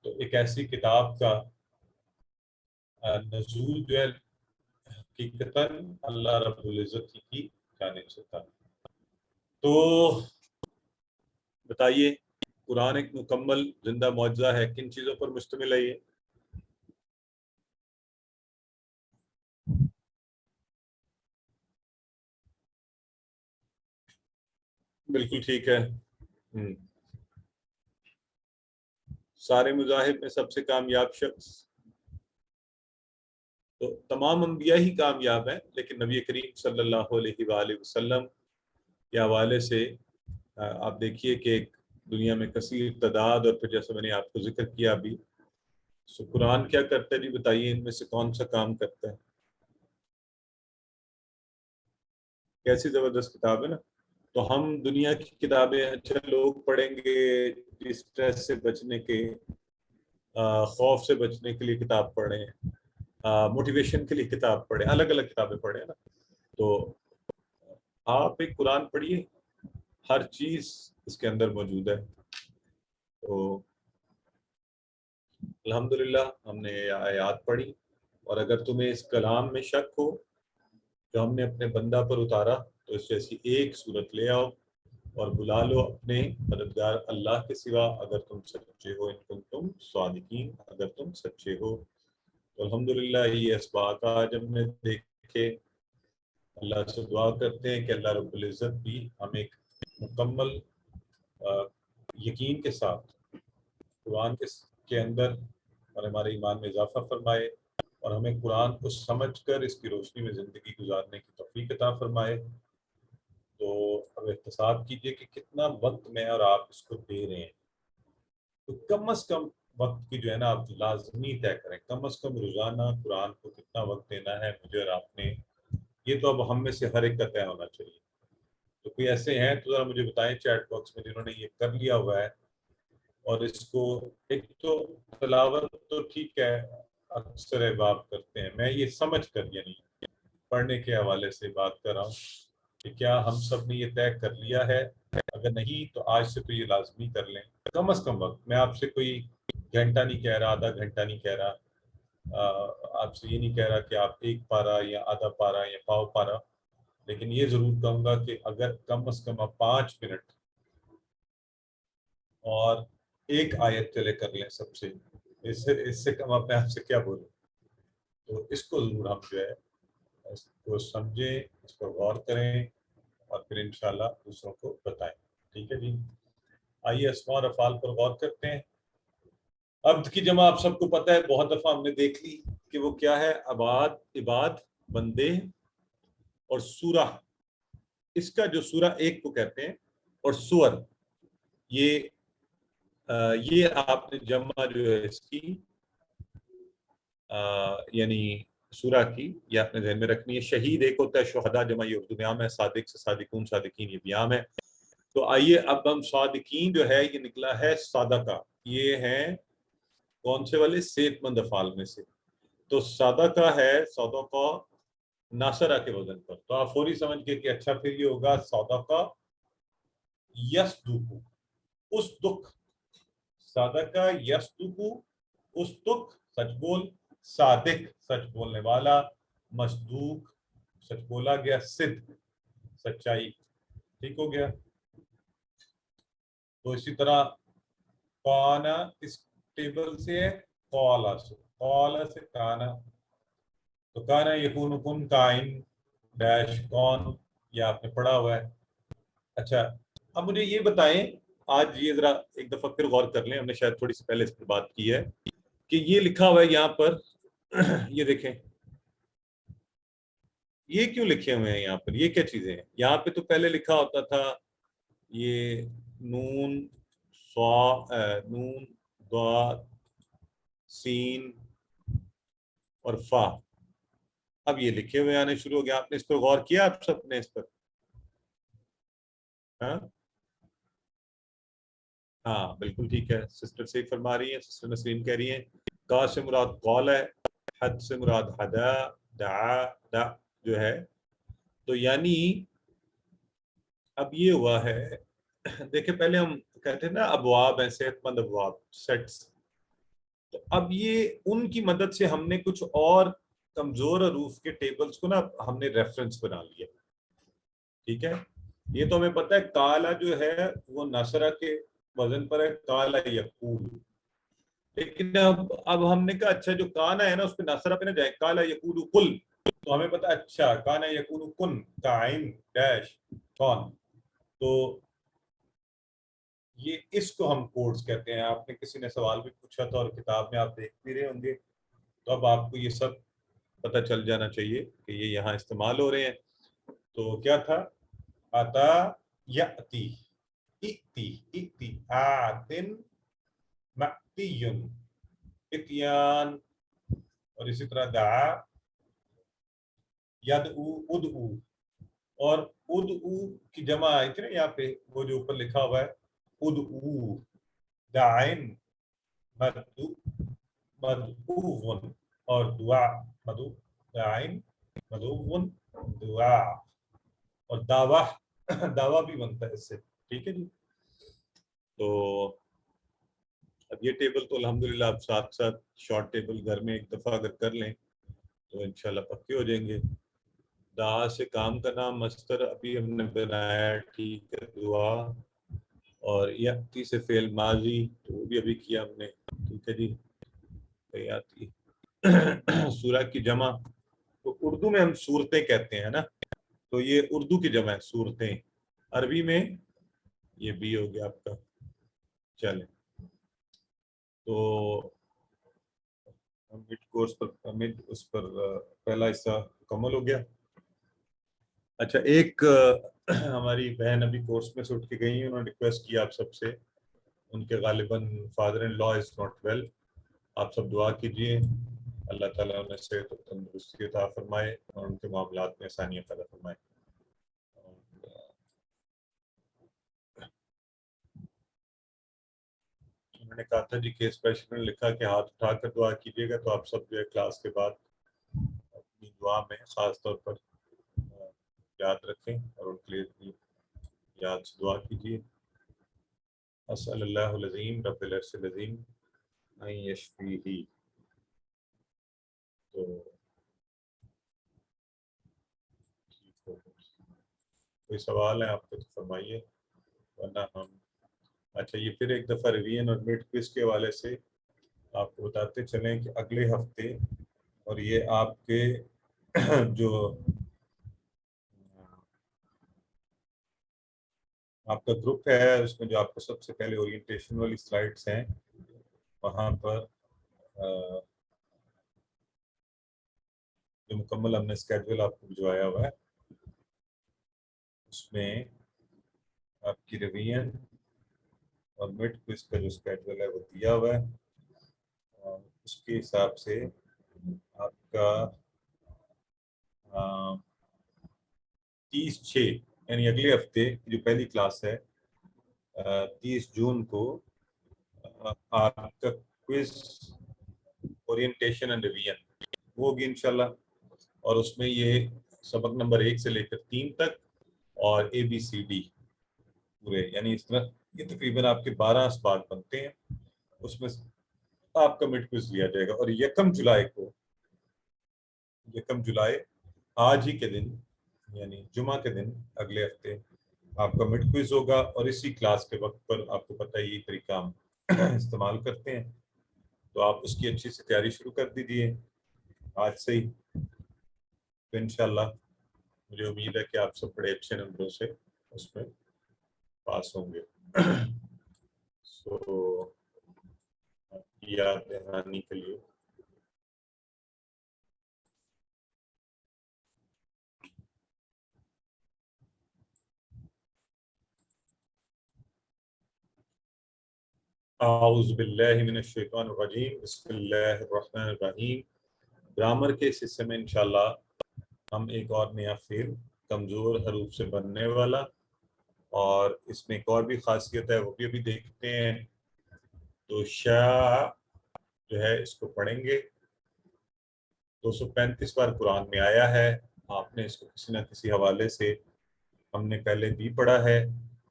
Speaker 1: تو ایک ایسی کتاب کا نزول جو ہے حقیقتاً اللہ رب العزت کی جانب سے تھا. تو بتائیے قرآن ایک مکمل زندہ معجزہ ہے، کن چیزوں پر مشتمل ہے یہ؟ بالکل ٹھیک ہے. سارے مذاہب میں سب سے کامیاب شخص، تو تمام انبیاء ہی کامیاب ہیں، لیکن نبی کریم صلی اللہ علیہ وآلہ وسلم کے حوالے سے آپ دیکھیے کہ ایک دنیا میں کثیر تعداد، اور پھر جیسے میں نے آپ کو ذکر کیا ابھی، سو قرآن کیا کرتا ہے جی بتائیے، ان میں سے کون سا کام کرتا ہے؟ کیسی زبردست کتاب ہے نا. تو ہم دنیا کی کتابیں اچھا لوگ پڑھیں گے اسٹریس سے بچنے کے، خوف سے بچنے کے لیے کتاب پڑھیں، موٹیویشن کے لیے کتاب پڑھیں، الگ الگ کتابیں پڑھیں نا. تو آپ ایک قرآن پڑھیے، ہر چیز اس کے اندر موجود ہے. تو الحمدللہ ہم نے آیات پڑھی، اور اگر تمہیں اس کلام میں شک ہو جو ہم نے اپنے بندہ پر اتارا تو اس جیسی ایک صورت لے آؤ اور بلا لو اپنے مددگار اللہ کے سوا اگر تم سچے ہو، ان کنتم صادقین، اگر تم سچے ہو. تو الحمدللہ یہ اسباق آج ہم نے دیکھے. اللہ سے دعا کرتے ہیں کہ اللہ رب العزت بھی ہم ایک مکمل یقین کے ساتھ قرآن کے اندر اور ہمارے ایمان میں اضافہ فرمائے، اور ہمیں قرآن کو سمجھ کر اس کی روشنی میں زندگی گزارنے کی توفیق عطا فرمائے. تو اب احتساب کیجئے کہ کتنا وقت میں اور آپ اس کو دے رہے ہیں. تو کم از کم وقت کی جو ہے نا آپ لازمی طے کریں، کم از کم روزانہ قرآن کو کتنا وقت دینا ہے مجھے اور آپ نے. یہ تو اب ہم میں سے ہر ایک کا طے ہونا چاہیے. تو کوئی ایسے ہیں تو ذرا مجھے بتائیں چیٹ باکس میں جنہوں نے یہ کر لیا ہوا ہے، اور اس کو ایک تو تلاوت تو ٹھیک ہے اکثر احباب کرتے ہیں، میں یہ سمجھ کر یعنی پڑھنے کے حوالے سے بات کر رہا ہوں کہ کیا ہم سب نے یہ طے کر لیا ہے؟ اگر نہیں تو آج سے تو یہ لازمی کر لیں کم از کم وقت. میں آپ سے کوئی گھنٹہ نہیں کہہ رہا، آدھا گھنٹہ نہیں کہہ رہا، آپ سے یہ نہیں کہہ رہا کہ آپ ایک پارہ یا آدھا پارہ یا پاؤ پارہ، لیکن یہ ضرور کہوں گا کہ اگر کم از کم آپ 5 منٹ اور ایک آیت چلے کر لیں سب سے، اس سے کم اپنے آپ سے کیا بولوں. تو اس کو ضرور ہم جو ہے اس کو سمجھیں، اس پر غور کریں، اور پھر انشاءاللہ دوسروں کو بتائیں. ٹھیک ہے جی. آئیے اسماء اور افعال پر غور کرتے ہیں. عبد کی جمع آپ سب کو پتہ ہے، بہت دفعہ ہم نے دیکھ لی کہ وہ کیا ہے، عباد، بندے، اور سورہ، اس کا جو سورہ ایک کو کہتے ہیں، اور سور، یہ آپ نے جمع جو ہے اس کی یعنی سورہ کی، یہ آپ نے ذہن میں رکھنی ہے. شہید ایک ہوتا ہے، شہداء جمع یہ اردو میں عام ہے، صادق سے صادقون، صادقین یہ بھی عام ہے. تو آئیے اب ہم صادقین جو ہے یہ نکلا ہے صادقہ، یہ ہیں کون سے والے؟ صحت مند افعال میں سے. تو صادقہ ہے صادقہ ناصرہ کے وزن پر، تو آپ فوری سمجھ گئے کہ اچھا پھر یہ ہوگا صادقہ یصدق، اس دکھ، صادقہ یصدق اس دکھ، سچ بول، صادق سچ بولنے والا، مصدوق سچ بولا گیا، صدق سچائی. ٹھیک ہو گیا. تو اسی طرح کانا اس ٹیبل سے ہے، قالا سے، قالا سے کانا، تو کانا یکون کن کائن ڈیش کون، یہ آپ نے پڑھا ہوا ہے. اچھا اب مجھے یہ بتائیں، آج یہ ذرا ایک دفعہ پھر غور کر لیں، ہم نے شاید تھوڑی سی پہلے اس پر بات کی ہے کہ یہ لکھا ہوا ہے یہاں پر یہ دیکھیں، یہ کیوں لکھے ہوئے ہیں یہاں پر؟ یہ کیا چیزیں ہیں یہاں پہ؟ تو پہلے لکھا ہوتا تھا یہ نون نون ضاد سین اور فا، اب یہ لکھے ہوئے آنے شروع ہو گیا. آپ نے اس پر غور کیا؟ آپ سب نے اس پر؟ ہاں بالکل ٹھیک ہے، سسٹر صحیح فرما رہی ہیں، سسٹر نسرین کہہ رہی ہیں کا سے مراد قول ہے، حد سے مراد حدا، دعا، دا جو ہے. تو یعنی اب یہ ہوا ہے، دیکھیں پہلے ہم کہتے ہیں نا ابواب ہیں، صحت مند ابواب، سیٹس. تو اب یہ ان کی مدد سے ہم نے کچھ اور کمزور حروف کے ٹیبلز کو نا ہم نے ریفرنس بنا لیا. ٹھیک ہے، یہ تو ہمیں پتہ ہے کالا جو ہے وہ نصرہ کے وزن پر ہے، کالا یقول. لیکن اب ہم نے کہا اچھا جو کانا ہے نا اس پہ نصرہ پہ نہ جائے، کالا یقول کل، تو ہمیں پتہ اچھا کانا یقول کن کائن ڈیش کون. تو یہ اس کو ہم کوڈز کہتے ہیں. آپ نے کسی نے سوال بھی پوچھا تھا اور کتاب میں آپ دیکھ بھی رہے ہوں گے، تو اب آپ کو یہ سب پتہ چل جانا چاہیے کہ یہ یہاں استعمال ہو رہے ہیں. تو کیا تھا؟ آتا یأتی، اتی، اتی، آتن، مأتیون، اتیان، اور اسی طرح دعا، یدعو، ادعو، اور ادعو کی جمع آئی تھی نا یہاں پہ، وہ جو اوپر لکھا ہوا ہے ادعو، داعن، مدعو، مدعوون، اور دعا، مدعو، داعن، مدعوون، دعا، اور دعویٰ، دعویٰ بھی بنتا ہے اس سے. ٹھیک ہے جی. تو اب یہ ٹیبل تو الحمدللہ آپ ساتھ ساتھ شارٹ ٹیبل گھر میں ایک دفعہ اگر کر لیں تو انشاءاللہ پکے ہو جائیں گے. دعا سے کام کا نام مصدر ابھی ہم نے بنایا، ٹھیک ہے، دعا، اور یاتی سے فعل ماضی تو وہ بھی ابھی کیا ہم نے. ٹھیک ہے جی. یاتی سورہ کی جمع تو اردو میں ہم صورتیں کہتے ہیں نا، تو یہ اردو کی جمع ہے صورتیں، عربی میں یہ بھی ہو گیا آپ کا. چلیں تو مڈ کورس پر اس پر پہلا حصہ مکمل ہو گیا. اچھا ایک ہماری بہن ابھی کورس میں سے اٹھ کے گئی ہیں، انہوں نے ریکویسٹ کیا آپ سب سے، ان کے غالباً father in law is not well, آپ سب دعا کیجیے اللہ تعالیٰ انہیں صحت و تندرستی عطا فرمائے اور ان کے معاملات میں آسانیاں پیدا فرمائے. انہوں نے کہا تھا جی کہ اسپیشل نے لکھا کہ ہاتھ اٹھا کر دعا کیجیے گا، تو آپ سب جو ہے کلاس کے بعد اپنی دعا میں خاص طور پر یاد رکھیں اور ان کے لیے یاد سے دعا کیجیے. اسأل اللہ العظیم رب العرش العظیم ان یشفیہ. تو کوئی سوال ہے آپ کو تو فرمائیے، ورنہ ہم اچھا یہ پھر ایک دفعہ ریویژن اور مڈ کوئز کے حوالے سے آپ کو بتاتے چلیں کہ اگلے ہفتے، اور یہ آپ کے جو آپ کا گروپ ہے اس میں جو آپ کو سب سے پہلے اورینٹیشن والی سلائڈس ہیں وہاں پر جو مکمل ہم نے اسکیڈول آپ کو بھجوایا ہوا ہے اس میں آپ کی ریویژن اور مڈ کوئز کا جو اسکیڈول ہے وہ دیا ہوا ہے، اور اس کے حساب سے آپ کا 30/6 یعنی اگلے ہفتے کی جو پہلی کلاس ہے 30 جون کو آپ کا کوئز اورینٹیشن اینڈ ریویژن وہ ہوگی انشاءاللہ، اور اس میں یہ سبق نمبر 1 سے لے کر 3 تک اور ABCD پورے، یعنی اس طرح یہ تقریباً آپ کے 12 اسباق بنتے ہیں، اس میں آپ کا مڈ کوئز لیا جائے گا۔ اور 1 جولائی آج ہی کے دن یعنی جمعہ کے دن اگلے ہفتے آپ کا مڈ کوئز ہوگا، اور اسی کلاس کے وقت پر آپ کو پتہ ہے یہ طریقہ ہم استعمال کرتے ہیں، تو آپ اس کی اچھی سے تیاری شروع کر دیجیے آج سے ہی، تو انشاءاللہ مجھے امید ہے کہ آپ سب بڑے اچھے نمبروں سے اس میں پاس ہوں گے۔ سو یاد دہانی کے لیے اعوذ باللہ من الشیطان الرجیم، بسم اللہ الرحمن الرحیم۔ گرامر کے اس حصے میں انشاءاللہ ہم ایک اور نیا فعل کمزور حروف سے بننے والا، اور اس میں ایک اور بھی خاصیت ہے وہ بھی ابھی دیکھتے ہیں۔ تو شاء جو ہے اس کو پڑھیں گے، 235 بار قرآن میں آیا ہے، آپ نے اس کو کسی نہ کسی حوالے سے ہم نے پہلے بھی پڑھا ہے،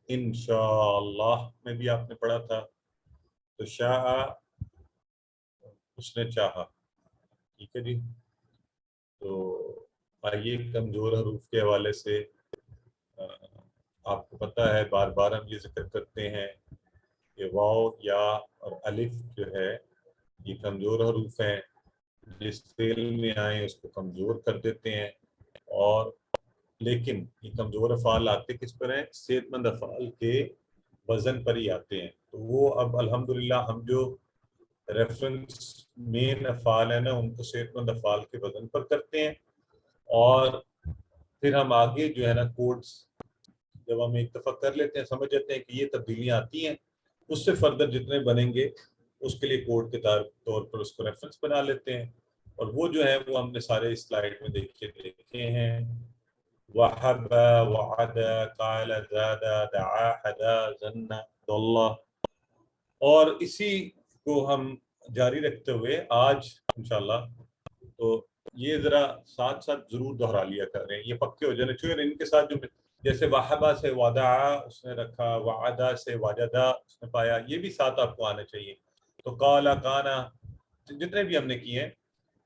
Speaker 1: انشاءاللہ میں بھی آپ نے پڑھا تھا۔ تو شاء اس نے چاہا، ٹھیک ہے جی۔ تو آئیے کمزور حروف کے حوالے سے آپ کو پتہ ہے بار بار ہم یہ ذکر کرتے ہیں کہ واو یا اور الف جو ہے یہ کمزور حروف ہیں، جس فعل میں آئیں اس کو کمزور کر دیتے ہیں، اور لیکن یہ کمزور افعال آتے کس پر ہیں؟ صحت مند افعال کے وزن پر ہی آتے ہیں۔ تو وہ اب الحمدللہ ہم جو ریفرنس مین افعال ہیں نا ان کو صحت مند افعال کے وزن پر کرتے ہیں، اور پھر ہم آگے جو ہے نا کوڈز جب ہم ایک دفعہ کر لیتے ہیں سمجھ جاتے ہیں کہ یہ تبدیلیاں آتی ہیں، اس سے فردر جتنے بنیں گے اس کے لیے کوڈ کے طور پر اس کو ریفرنس بنا لیتے ہیں، اور وہ جو ہے وہ ہم نے سارے اس سلائیڈ میں دیکھے ہیں۔ وحب، وعد، قال، زاد، دعا، حدا، ظن، ضل، اور اسی کو ہم جاری رکھتے ہوئے آج انشاءاللہ تو یہ ذرا ساتھ ساتھ ضرور دہرا لیا کر رہے ہیں، یہ پکے ہو جانے چاہیے، اور ان کے ساتھ جو جیسے وحبہ سے وعدہ اس نے رکھا، وعدہ سے وجدہ اس نے پایا، یہ بھی ساتھ آپ کو آنا چاہیے۔ تو قالا، کانا، جتنے بھی ہم نے کیے ہیں،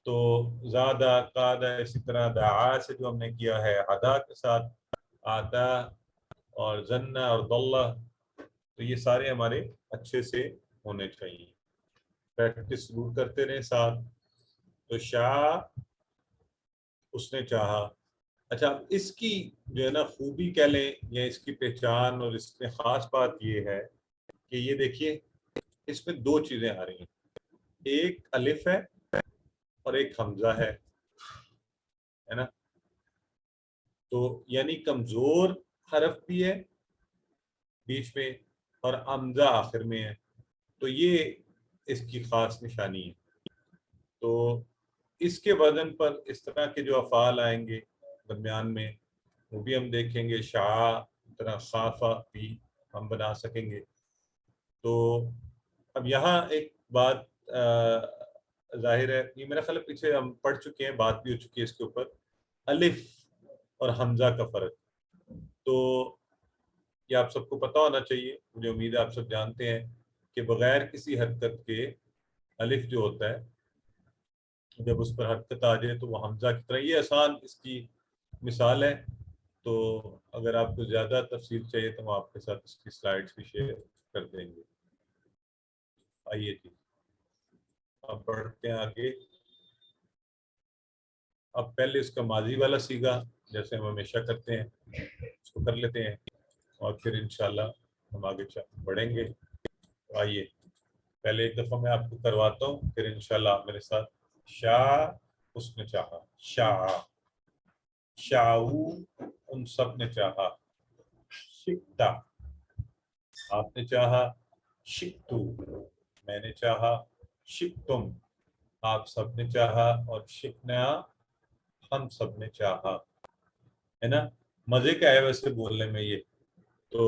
Speaker 1: تو زادہ، قادہ، اسی طرح دعا سے جو ہم نے کیا ہے عدا کے ساتھ، آتا اور ظن اور ضل، تو یہ سارے ہمارے اچھے سے ہونے چاہیے، پریکٹس ضرور کرتے رہیں ساتھ۔ تو شاء اس نے چاہا، اچھا اس کی جو ہے نا خوبی کہہ لیں یا اس کی پہچان اور اس میں خاص بات یہ ہے کہ یہ دیکھیے اس میں 2 چیزیں آ رہی ہیں، ایک الف ہے اور ایک حمزہ ہے نا، تو یعنی کمزور حرف بھی ہے بیچ میں اور حمزہ آخر میں ہے، تو یہ اس کی خاص نشانی ہے۔ تو اس کے وزن پر اس طرح کے جو افعال آئیں گے درمیان میں وہ بھی ہم دیکھیں گے، شاء طرح خافہ بھی ہم بنا سکیں گے۔ تو اب یہاں ایک بات ظاہر ہے، یہ میرا خیال پیچھے ہم پڑھ چکے ہیں، بات بھی ہو چکی ہے اس کے اوپر، الف اور حمزہ کا فرق، تو یہ آپ سب کو پتہ ہونا چاہیے، مجھے امید ہے آپ سب جانتے ہیں کہ بغیر کسی حرکت کے الف جو ہوتا ہے جب اس پر حرکت آ جائے تو وہ حمزہ کی طرح، یہ آسان اس کی مثال ہے، تو اگر آپ کو زیادہ تفصیل چاہیے تو ہم آپ کے ساتھ اس کی سلائیڈز بھی شیئر کر دیں گے۔ آئیے جی اب بڑھتے ہیں آگے۔ اب پہلے اس کا ماضی والا صیغہ جیسے ہم ہمیشہ کرتے ہیں اس کو کر لیتے ہیں، اور پھر انشاءاللہ ہم آگے بڑھیں گے۔ آئیے پہلے ایک دفعہ میں آپ کو کرواتا ہوں، پھر انشاءاللہ آپ میرے ساتھ. شاء اس نے چاہا، شاء شاؤ ان سب نے چاہا، شئتا آپ نے چاہا، شئتو میں نے چاہا، شئتم آپ سب نے چاہا، اور شئنا ہم سب نے چاہا. ہے نا؟ مزے کا ہے ویسے بولنے میں یہ، تو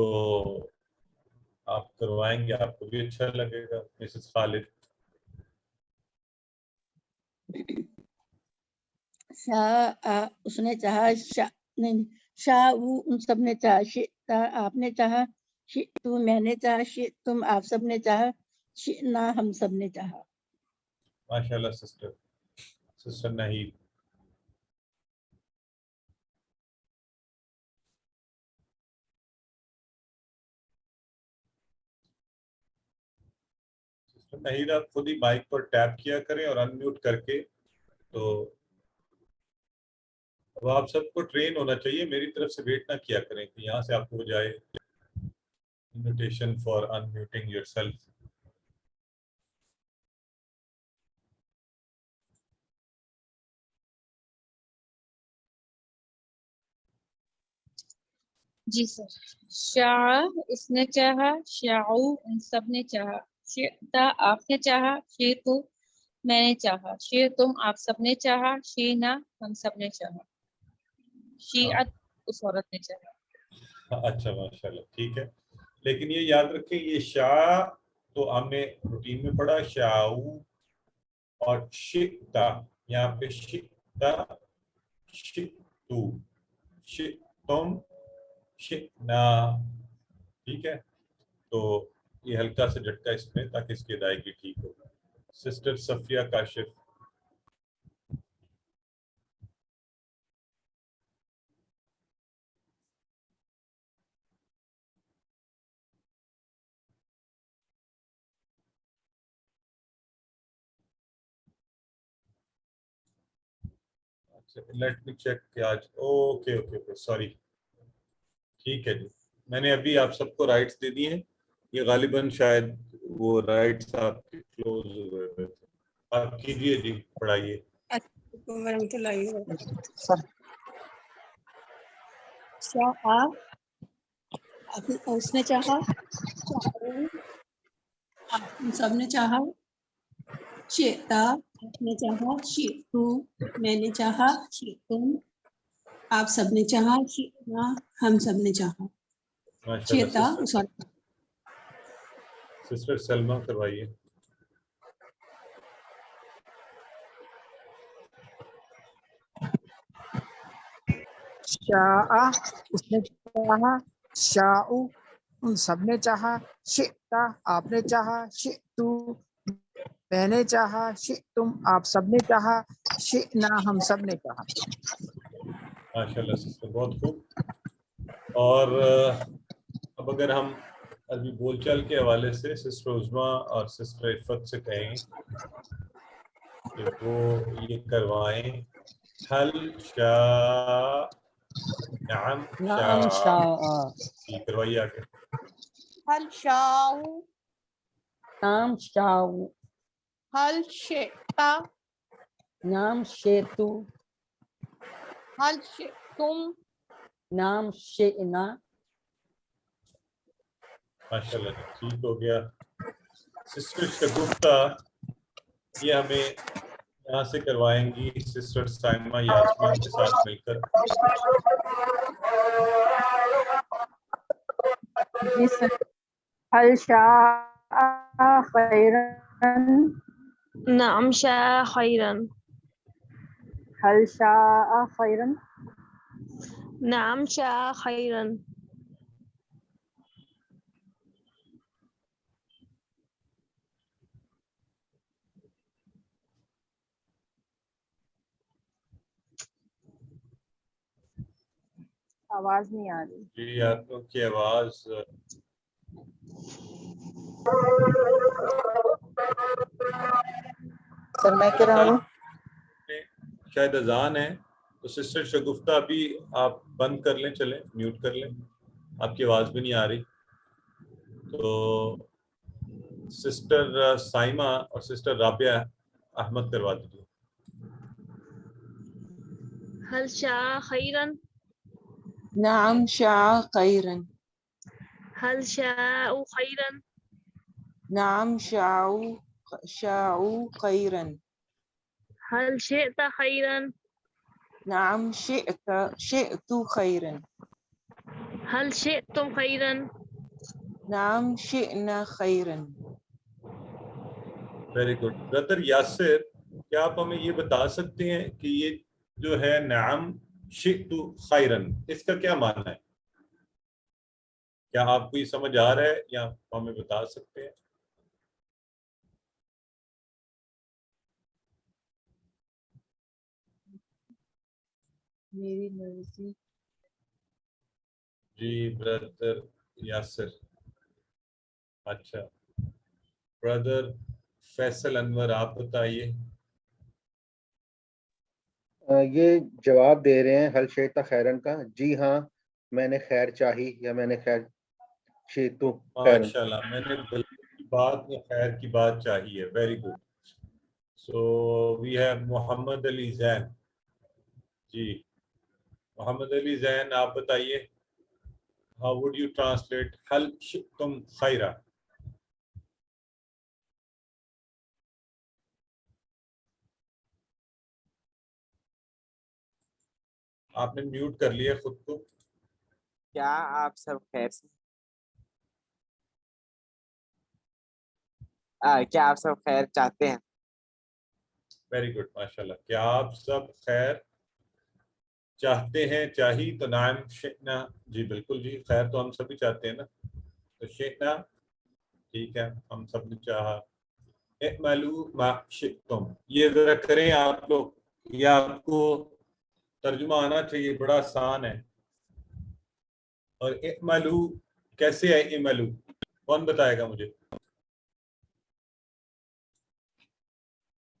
Speaker 1: آپ کروائیں گے، آپ کو بھی اچھا لگے گا. مسز خالد.
Speaker 4: شاء اس نے چاہا، شاء ان سب نے چاہا، شئتا آپ نے چاہا، شئتو میں نے چاہا، شئتم آپ سب نے چاہا، شئنا ہم سب نے چاہا.
Speaker 1: ماشاء اللہ سسٹر نہیں. نہیں آپ خود ہی مائک پر ٹیپ کیا کریں اور ان میوٹ کر کے. تو اب آپ سب کو ٹرین ہونا چاہیے، میری طرف سے ویٹ نہ کیا کریں کہ یہاں سے آپ کو ہو جائے invitation for unmuting yourself.
Speaker 6: جی سر. شاء اس نے چاہا، شاؤ ان سب نے چاہا، شئتا آپ نے چاہا، شئتو میں نے چاہا، شئتم آپ سب نے چاہا، شئنا ہم سب نے چاہا، شیعت اس عورت نے چاہا.
Speaker 1: اچھا ماشاء اللہ ٹھیک ہے. لیکن یہ یاد رکھیں یہ شاء تو ہم نے روٹین میں پڑھا، شاؤ اور شئتا یہاں پہ شئتا شئتو شئتم شئنا. ٹھیک ہے، تو یہ ہلکا سا جھٹکا اس میں تاکہ اس کی ادائیگی ٹھیک ہو. Sister Safia Kashif. Let me check کہ آج اوکے اوکے اوکے سوری. ٹھیک ہے جی، میں نے ابھی آپ سب کو رائٹس دے دیے ہیں. یہ غالباً شاید وہ رائٹس آپ کے کلوز ہوئے تھے. آپ کیجیے جی، پڑھائیے.
Speaker 3: ورحمۃ اللہ وبرکاتہ.
Speaker 2: سر
Speaker 3: شاء اس نے چاہا، ہم سب نے چاہا، شئتا آپ نے چاہا، شئتو میں نے چاہا، شئتم آپ سب نے چاہا، شئنا ہم سب نے چاہا.
Speaker 1: ماشاء
Speaker 3: شئتا
Speaker 1: اللہ سسٹر سلمہ کروائیے.
Speaker 7: شاء اس نے چاہا، شاؤ ان سب نے چاہا، شئتا آپ نے چاہا، شئتو میں نے چاہا، شئتم آپ سب نے چاہا، شئنا ہم سب نے چاہا.
Speaker 1: ماشاء اللہ سسٹر بہت خوب. اور اب اگر ہم ابھی بول چال کے حوالے سے سسٹر عظمیٰ اور سسٹر عفت سے کہیں کہ وہ یہ کروائیں. حل شاء نعم
Speaker 2: نعم
Speaker 1: شاء
Speaker 2: شاء
Speaker 1: جی کروائیے آگے.
Speaker 3: هل شاء
Speaker 2: نعم شاء
Speaker 3: هل شئت
Speaker 2: نعم شئتو
Speaker 3: هل شئتم
Speaker 2: نعم شئنا.
Speaker 1: ماشاء اللہ ٹھیک ہو گیا. سسٹر شگفتہ یہ ہمیں یہاں سے کروائیں گی سسٹر سائمہ یاسمین کے ساتھ مل کر.
Speaker 8: هل شاء خيرا
Speaker 9: نعم شاء خيرا
Speaker 8: هل شاء خيرا
Speaker 9: نعم شاء خيرا.
Speaker 8: آواز نہیں آ رہی.
Speaker 1: جی آپ لوگ کی آواز
Speaker 2: سر میں کہہ رہا ہوں
Speaker 1: شاید اذان ہے، تو سسٹر شگفتہ ابھی آپ بند کر لیں، چلیں میوٹ کر لیں، آپ کی آواز بھی نہیں آ رہی. تو سسٹر سائمہ اور سسٹر رابعہ احمد کروا دیجیے.
Speaker 9: هل شاء خيرا
Speaker 10: نعم شاء خيرا.
Speaker 9: هل شاء خيرا
Speaker 10: نعم شاء خيرا.
Speaker 9: هل شئت خيرا
Speaker 10: نعم شئت خيرا.
Speaker 9: هل شئتم خيرا
Speaker 10: نعم شئنا خيرا.
Speaker 1: Very good. بردر یاسر, کیا آپ ہمیں یہ بتا سکتے ہیں کہ یہ جو ہے نعم شئت خیرن, اس کا کیا معنی ہے؟ کیا آپ کو یہ سمجھ آ رہا ہے یا آپ ہمیں بتا سکتے ہیں؟
Speaker 10: میری مرضی.
Speaker 1: جی بردر یاسر. اچھا بردر فیصل انور, آپ بتائیے.
Speaker 11: یہ جواب دے رہے ہیں حل شئت خیرن کا. جی ہاں, میں نے خیر چاہی یا میں نے خیر شئت خیرن.
Speaker 1: ماشاءاللہ, میں نے بات میں خیر کی بات چاہیے. Very good. So we have Muhammad Ali Zain. جی محمد علی زین, آپ بتائیے. ہاؤ وڈ یو ٹرانسلیٹ حل شئتم خیرا؟ آپ نے میوٹ کر لیا خود کو.
Speaker 12: کیا آپ سب خیر سے کیا آپ سب خیر چاہتے ہیں؟
Speaker 1: ویری گڈ, ماشاءاللہ. کیا آپ سب خیر چاہتے ہیں؟ چاہی تو نعم شئنا. جی بالکل جی, خیر تو ہم سبھی چاہتے ہیں نا. تو شئنا ٹھیک ہے, ہم سب نے چاہا. اعملوا ما شئتم, یہ ذرا کریں آپ لوگ, یہ آپ کو ترجمہ آنا چاہیے, بڑا آسان ہے. اور اعملوا کیسے ہے؟ اعملوا کون بتائے گا مجھے؟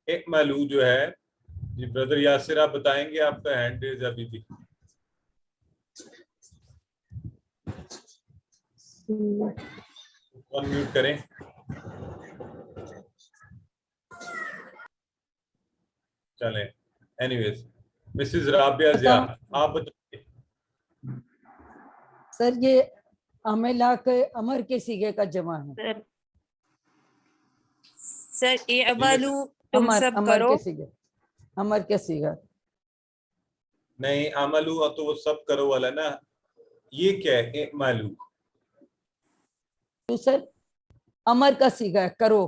Speaker 1: اعملوا جو ہے, جی بردر یاسر آپ بتائیں گے, آپ کا ہینڈ ریز ابھی بھی. کون میوٹ کریں. چلیں اینی ویز, مسز رابعہ ضیاء آپ بتائیے.
Speaker 2: سر یہ عملہ کے امر کے صیغے کا جمع ہے.
Speaker 13: سر اعملوا تم سب کرو.
Speaker 2: امر کے صیغہ
Speaker 1: نہیں, عملو تو وہ سب کرو والا نا. یہ کیا ہے اعملوا؟
Speaker 2: تو سر امر کا صیغہ ہے, کرو,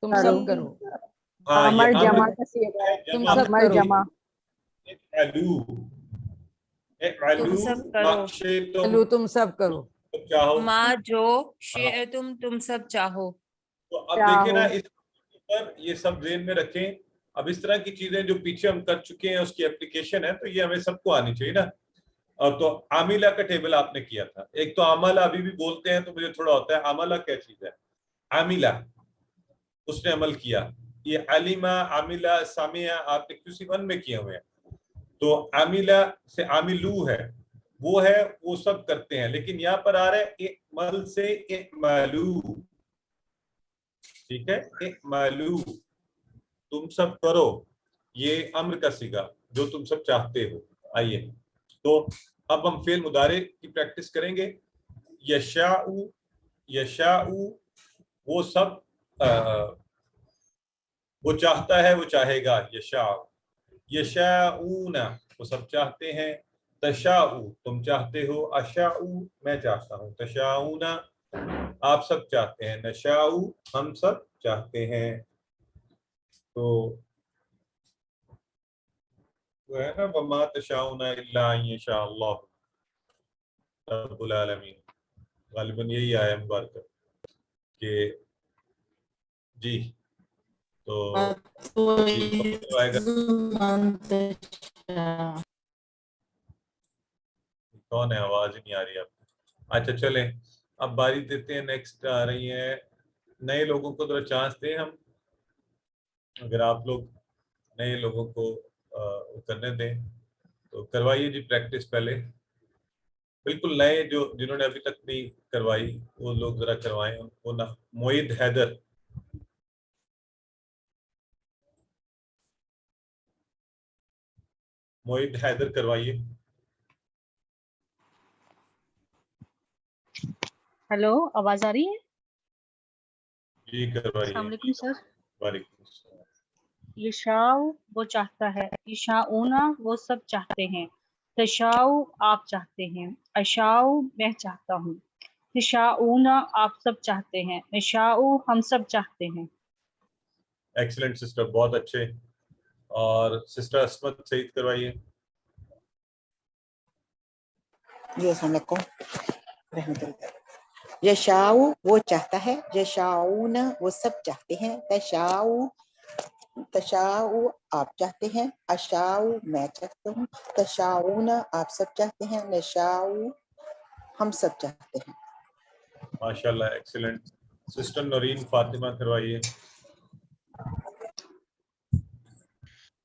Speaker 2: تم سب کرو.
Speaker 1: ہاں,
Speaker 8: عمل
Speaker 1: یہ
Speaker 8: جمع
Speaker 1: امر
Speaker 8: کا صیغہ ہے.
Speaker 2: تم
Speaker 1: جمع.
Speaker 2: سب
Speaker 8: عمل
Speaker 2: کرو.
Speaker 8: جمع.
Speaker 13: تم سب کرو.
Speaker 1: ما شئتم,
Speaker 2: چلو تم سب کرو.
Speaker 1: چاہو.
Speaker 13: ماں جو شئتم تم سب چاہو.
Speaker 1: تو اب دیکھیں نا, اس پر یہ سب ذہن میں رکھیں. اب اس طرح کی چیزیں جو پیچھے ہم کر چکے ہیں اس کی اپلیکیشن ہے, تو یہ ہمیں سب کو آنی چاہیے نا. اور تو عاملہ کا ٹیبل آپ نے کیا تھا. ایک تو عملہ ابھی بھی بولتے ہیں تو مجھے تھوڑا ہوتا ہے, عملہ کیا چیز ہے؟ عاملہ, اس نے عمل کیا. یہ علمہ, عاملہ, سامعہ آپ نے QC1 میں کیے ہوئے ہیں. تو عاملہ سے عاملو ہے, وہ ہے وہ سب کرتے ہیں. لیکن یہاں پر آ رہا ہے اعمل سے اعملو. ٹھیک ہے, اعملو تم سب کرو, یہ امر کا صیغہ جو تم سب چاہتے ہو. آئیے تو اب ہم فعل مضارع کی پریکٹس کریں گے. یشاء, یشاء وہ سب وہ چاہتا ہے, وہ چاہے گا. یشاء, یشاءون وہ سب چاہتے ہیں. تشاء تم چاہتے ہو. اشاء میں چاہتا ہوں. تشاءون آپ سب چاہتے ہیں. نشاء ہم سب چاہتے ہیں. تو وہ ہے نا, وما تشاءون الا ان یشاء اللہ رب العالمین. غالباً یہی آیا مبارکہ کہ جی. تو کون ہے, آواز ہی نہیں آ رہی آپ کو. اچھا چلیں اب باری دیتے ہیں. نیکسٹ آ رہی ہیں, نئے لوگوں کو ذرا چانس دیں ہم. اگر آپ لوگ نئے لوگوں کو کرنے دیں تو کروائیے جی پریکٹس پہلے. بالکل نئے جو جنہوں نے ابھی تک نہیں کروائی وہ لوگ ذرا کروائیں. وہ معید حیدر. معید حیدر کروائیے.
Speaker 14: ہیلو آواز آ رہی ہے؟
Speaker 1: جی کروائیے.
Speaker 14: السلام علیکم سر.
Speaker 1: وعلیکم السلام.
Speaker 14: یشاء وہ چاہتا ہے، یشاؤنا وہ سب چاہتے ہیں، تشاء آپ چاہتے ہیں، اشاء میں چاہتا ہوں، تشاؤنا آپ سب چاہتے ہیں، نشاء ہم سب چاہتے ہیں.
Speaker 1: ایکسلنٹ سسٹر، بہت اچھے. اور سسٹر عصمت سعید کروائیے.
Speaker 15: جی السلام علیکم رحمۃ اللہ. یشاء وہ چاہتا ہے، یشاؤون وہ سب چاہتے ہیں، تشاء آپ چاہتے ہیں، اشاء میں چاہتا ہوں، تشاؤون آپ سب چاہتے ہیں، نشاء ہم سب چاہتے ہیں.
Speaker 1: ماشاء اللہ ایکسلنٹ. سسٹر نورین فاطمہ کروائیے.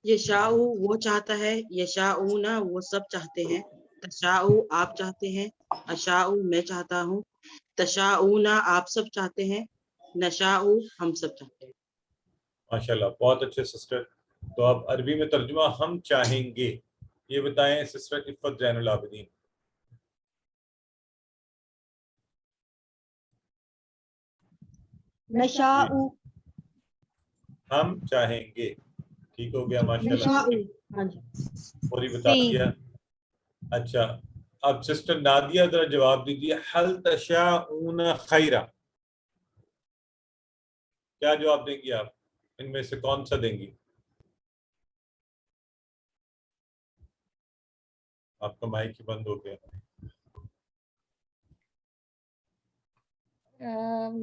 Speaker 16: یشاء وہ چاہتا ہے، یشاؤون وہ سب چاہتے ہیں، تشاء آپ چاہتے ہیں، اشاء میں چاہتا ہوں، تشاؤون آپ سب چاہتے ہیں، نشاء ہم سب چاہتے ہیں.
Speaker 1: ماشاء اللہ بہت اچھے سسٹر. تو اب عربی میں ترجمہ ہم چاہیں گے یہ بتائیں سسٹر عفت زین العابدین.
Speaker 4: نشاء
Speaker 1: ہم چاہیں گے. ٹھیک ہو گیا ماشاء اللہ. پوری بتا دیا. اچھا اب سسٹر نادیہ ذرا جواب دیجیے. حل تشاؤون خیرا، کیا جواب دیں گی آپ؟ ان میں سے کون سا دیں گی؟ آپ کا مائک ہی بند ہو گیا.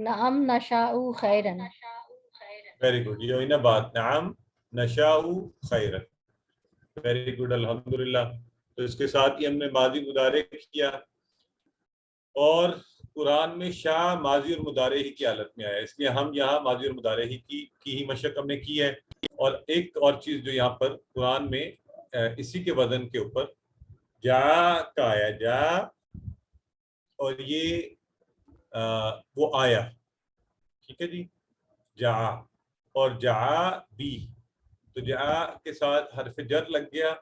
Speaker 17: نعم نشاء خیرن.
Speaker 1: Very good. یہ ہوئی نا بات، نعم نشاء خیرا. ویری گڈ الحمدللہ. تو اس کے ساتھ ہی ہم نے ماضی مضارع کیا، اور قرآن میں شاء ماضی اور مضارع ہی کی حالت میں آیا، اس لیے ہم یہاں ماضی اور مضارع ہی کی ہی مشق ہم نے کی ہے. اور ایک اور چیز جو یہاں پر قرآن میں اسی کے وزن کے اوپر جا کا آیا، جا، اور یہ وہ آیا. ٹھیک ہے جی. جا اور جا بھی، تو جا کے ساتھ حرف جر لگ گیا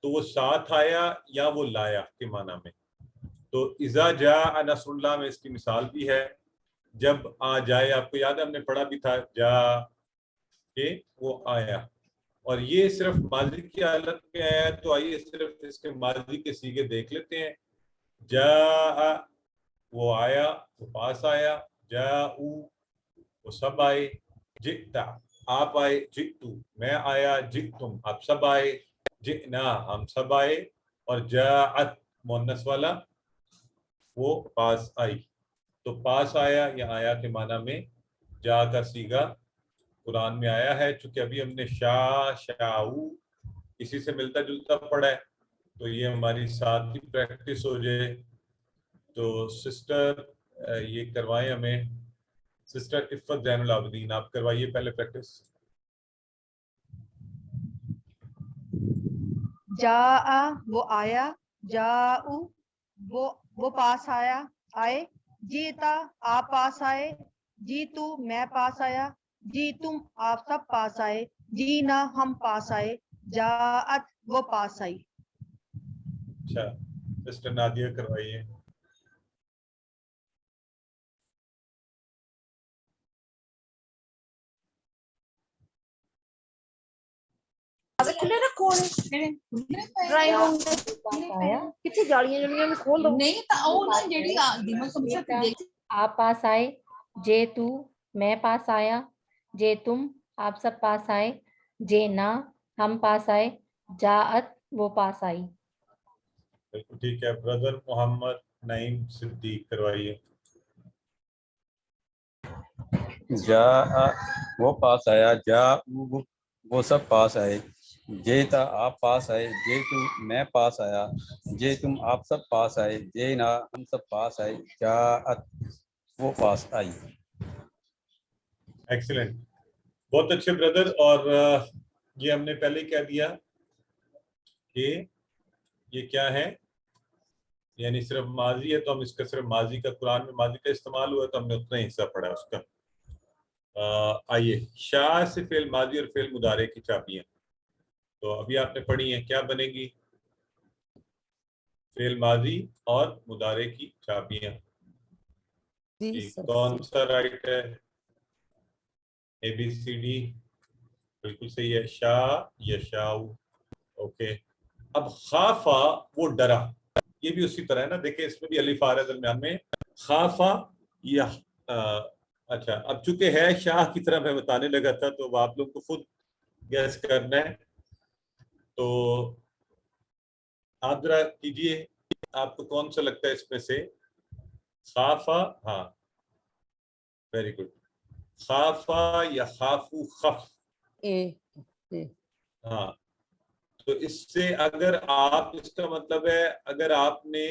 Speaker 1: تو وہ ساتھ آیا یا وہ لایا کے معنی میں. تو اذا جاء نصر اللہ میں اس کی مثال بھی ہے، جب آ جائے. آپ کو یاد ہے ہم نے پڑھا بھی تھا جا کہ وہ آیا. اور یہ صرف ماضی کی حالت میں آیا، تو آئیے صرف اس کے ماضی کے صیغے دیکھ لیتے ہیں. جاء وہ آیا، وہ پاس آیا. جاءو وہ سب آئے. جئتا آپ آئے. جئتو میں آیا. جئتم آپ سب آئے. جئنا ہم سب آئے. اور جاءت مؤنث والا وہ پاس آئی. تو پاس آیا یا آیا کے معنی میں جا کا صیغہ قرآن میں آیا ہے. چونکہ ابھی ہم نے شاؤ اسی سے ملتا جلتا پڑھا ہے، تو یہ ہماری ساتھ ہی پریکٹس ہو جائے. تو سسٹر یہ کروائیں ہمیں. سسٹر عفت زین العابدین آپ کروائیے پہلے پریکٹس.
Speaker 4: جاء وہ آیا، جاؤ وہ پاس آیا آئے، جیتا آپ پاس آئے، جیتو میں پاس آیا، جیتم آپ سب پاس آئے، جینا ہم پاس آئے، جاءت وہ پاس آئی.
Speaker 1: اچھا سسٹر نادیہ کروائیے.
Speaker 17: کھلے رکھو ڈرائنگ روم کتنی جالیاں جالیاں میں کھول دو. نہیں تا او نا جیڑی دیمک کم دیکھ آپ پاس آئے، جے تو میں پاس آیا، جے تم آپ سب پاس آئے، جے نا ہم پاس آئے، جاءت وہ پاس آئی.
Speaker 1: بالکل ٹھیک ہے. برادر محمد نعیم صدیق کروائیے.
Speaker 18: جا وہ پاس آیا، جا وہ سب پاس آئے، جیتا آپ پاس آئے، جے تو میں پاس آیا، جے تم آپ سب پاس آئے، جے نا ہم سب پاس آئے، جاءت وہ پاس آئی.
Speaker 1: ایکسلنٹ. بہت اچھے برادر. اور یہ ہم نے پہلے کہہ دیا کہ یہ کیا ہے، یعنی صرف ماضی ہے تو ہم اس کا صرف ماضی کا، قرآن میں ماضی کا استعمال ہوا تو ہم نے اتنا ہی حصہ پڑھا اس کا. آئیے شاہ سے فعل ماضی اور فعل مضارع کی چابیاں تو ابھی آپ نے پڑھی ہیں، کیا بنے گی؟ فعل ماضی اور مضارع کی چابیاں. جی کون سا رائٹ ہے؟ اے بی سی ڈی بالکل صحیح ہے. شاہ یشاؤ. اوکے. اب خافا وہ ڈرا، یہ بھی اسی طرح ہے نا، دیکھیں اس میں بھی الف آ رہا ہے درمیان میں. خافا یا اچھا اب چونکہ ہے شاہ کی طرح میں بتانے لگا تھا تو اب آپ لوگ کو خود گیس کرنا ہے. تو آپ ذرا کیجئے، آپ کو کون سا لگتا ہے اس میں سے؟ خافا، ہاں ویری گڈ. خافا یا خافو، خف. ہاں تو اس سے اگر آپ، اس کا مطلب ہے اگر آپ نے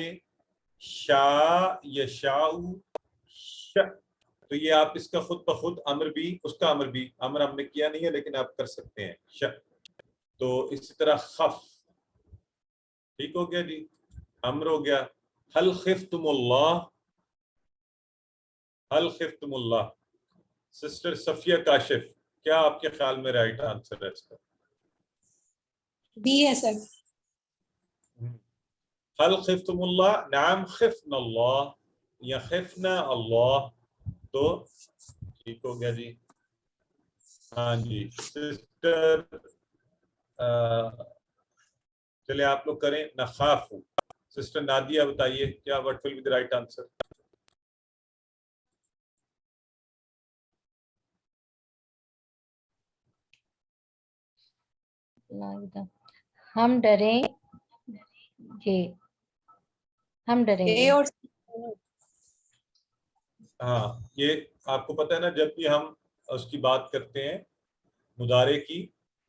Speaker 1: شاء یشاء تو یہ آپ اس کا خود بخود امر بھی، اس کا امر بھی، امر ہم نے کیا نہیں ہے لیکن آپ کر سکتے ہیں. تو اسی طرح خف، ٹھیک ہو گیا جی، امر ہو گیا. هل خفتم اللہ، هل خفتم اللہ. سسٹر صفیہ کاشف، کیا آپ کے خیال میں رائٹ آنسر ہے اس کا؟
Speaker 3: بی ہے سر.
Speaker 1: هل خفتم اللہ، نعم خفنا اللہ یا خفنا اللہ، تو ٹھیک ہو گیا جی. ہاں جی سسٹر چلے آپ لوگ کریں. نخاف. سسٹر نادیہ بتائیے کیا what will be the right answer؟
Speaker 17: ہم ڈریں جی، ہم ڈریں گے.
Speaker 1: ہاں یہ آپ کو پتہ ہے نا، جب بھی ہم اس کی بات کرتے ہیں مضارع کی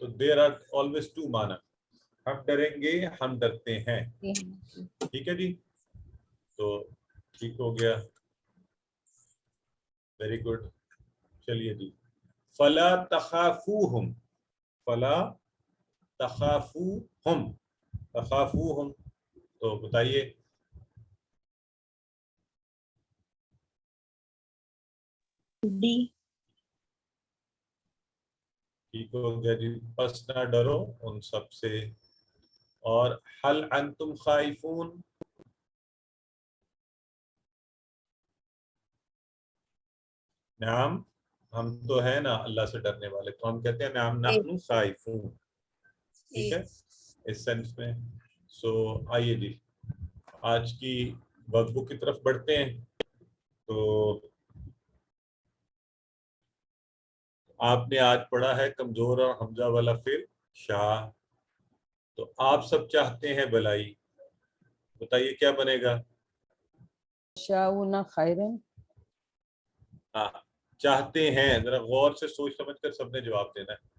Speaker 1: تو دیر آر آلویز ٹو معنی. ہم ڈریں گے، ہم ڈرتے ہیں. ٹھیک ہے جی، تو ٹھیک ہو گیا، ویری گڈ. چلیے جی. فلا تخافوہم، فلا تخافوہم، تخافوہم تو بتائیے.
Speaker 3: ڈی.
Speaker 1: ٹھیک ہو گیا جی. بس نہ ڈرو ان سب سے. اور هل انتم خائفون، نعم ہم تو ہیں نا اللہ سے ڈرنے والے، تو ہم کہتے ہیں نعم نحن خائفون. ٹھیک ہے اس سینس میں. سو آئیے جی آج کی ورک بک کی طرف بڑھتے ہیں. تو آپ نے آج پڑھا ہے کمزور اور حمزہ والا فعل شاہ. تو آپ سب چاہتے ہیں بلائی، بتائیے کیا بنے گا؟
Speaker 2: شاؤنا خیرن.
Speaker 1: ہاں چاہتے ہیں، ذرا غور سے سوچ سمجھ کر سب نے جواب دینا ہے.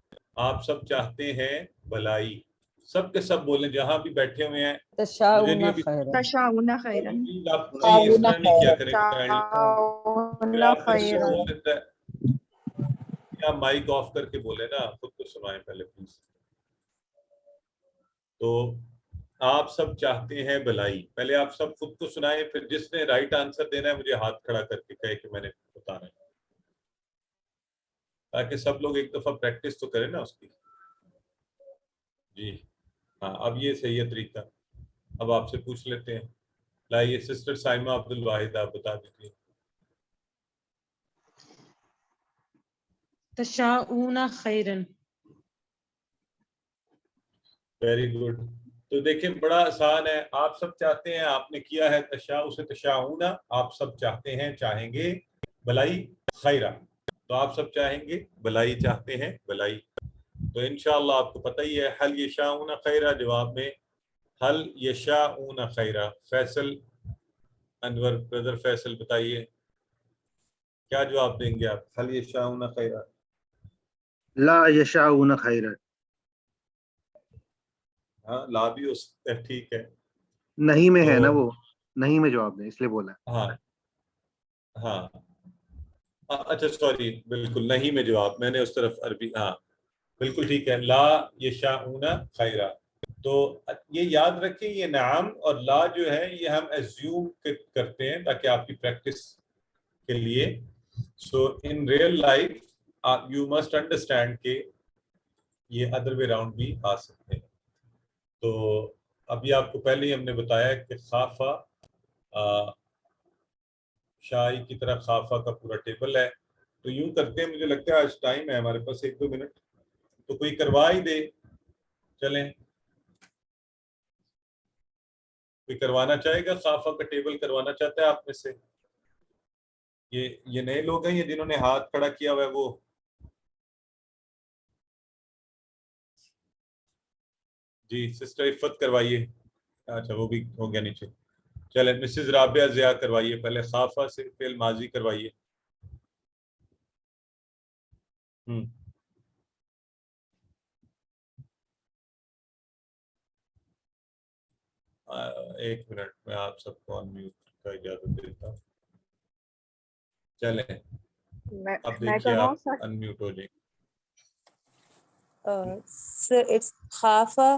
Speaker 1: آپ سب چاہتے ہیں بلائی، سب کے سب بولیں جہاں بھی بیٹھے ہوئے ہیں.
Speaker 2: تشاؤنا خیرن.
Speaker 19: تشاؤنا خیرن.
Speaker 1: آپ نہیں اس طرح نہیں کیا کریں پھر آپ
Speaker 19: خیرن.
Speaker 1: یا مائک آف کر کے بولے نا، خود کو سنائیں پہلے پلیز. تو آپ سب چاہتے ہیں بلائی، پہلے آپ سب خود کو سنائیں، پھر جس نے رائٹ آنسر دینا ہے مجھے ہاتھ کھڑا کر کے کہے کہ میں نے بتانا ہے، تاکہ سب لوگ ایک دفعہ پریکٹس تو کریں نا اس کی. جی ہاں اب یہ صحیح ہے طریقہ. اب آپ سے پوچھ لیتے ہیں. لائیے سسٹر سائمہ عبد الواحد آپ بتا دیجیے.
Speaker 16: تشاؤون خیرن.
Speaker 1: Very good. تو دیکھیں بڑا آسان ہے، آپ سب چاہتے ہیں، آپ نے کیا ہے تشاؤ سے تشاؤنا، آپ سب چاہتے ہیں، چاہیں گے بلائی خیرہ، تو آپ سب چاہیں گے بلائی، چاہتے ہیں بلائی. تو انشاءاللہ آپ کو پتہ ہی ہے حل یشاؤن خیرہ جواب میں حل یشاؤن خیرہ. فیصل انور برادر فیصل بتائیے کیا جواب دیں گے آپ؟ حل یشاؤن خیرہ.
Speaker 11: لا یشاؤن خیرا.
Speaker 1: ہاں لا بھی ہو سکتا ہے، ٹھیک ہے.
Speaker 11: نہیں میں ہے نا، وہ نہیں میں جواب دیں اس لیے بولا.
Speaker 1: ہاں ہاں اچھا سوری، بالکل نہیں میں جواب، میں نے اس طرف عربی، ہاں بالکل ٹھیک ہے. لا یشاؤن خیرہ. تو یہ یاد رکھیں یہ نعم اور لا جو ہے یہ ہم ایزیوم کرتے ہیں تاکہ آپ کی پریکٹس کے لیے. So in real life you must understand کہ یہ ادر وے راؤنڈ بھی آ سکتے ہیں. تو ابھی آپ کو پہلے ہی ہم نے بتایا کہ خافہ شاعری کی طرح خافہ کا پورا ٹیبل ہے. تو یوں کرتے ہیں, مجھے لگتا ہے آج ٹائم ہے ہمارے پاس 1-2 منٹ, تو کوئی کروا ہی دے. چلیں, کوئی کروانا چاہے گا خافہ کا ٹیبل کروانا چاہتا ہے آپ میں سے؟ یہ نئے لوگ ہیں یہ جنہوں نے ہاتھ کھڑا کیا ہوا ہے وہ؟ جی سسٹر عفت کروائیے. اچھا وہ بھی ہو گیا نیچے. چلیں مسز رابعہ ضیاء کروائیے, پہلے خافہ سے فعل ماضی کروائیے. ایک منٹ میں آپ سب کو ان میوٹ کا اجازت دیتا ہوں. چلیں اب دیکھیے آپ ان میوٹ ہو جائیں.
Speaker 13: سر اٹس خافا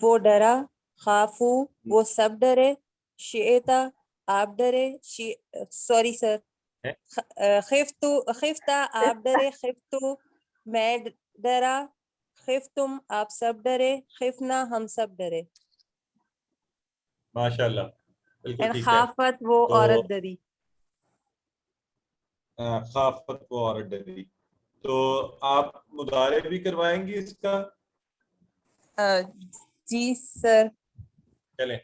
Speaker 13: وہ ڈرا, خافو وہ سب ڈرے, شئتا آپ ڈرے, سوری سر خفتا آپ ڈرے, خفتو میں ڈرا, خفتم آپ سب ڈرے, خفنا ہم سب ڈرے.
Speaker 1: ماشاءاللہ بالکل ٹھیک ہے.
Speaker 13: خافت وہ عورت ڈری.
Speaker 1: خافت وہ عورت ڈری. تو آپ مضارع بھی کروائیں گے اس کا؟
Speaker 13: جی سر.
Speaker 1: چلیں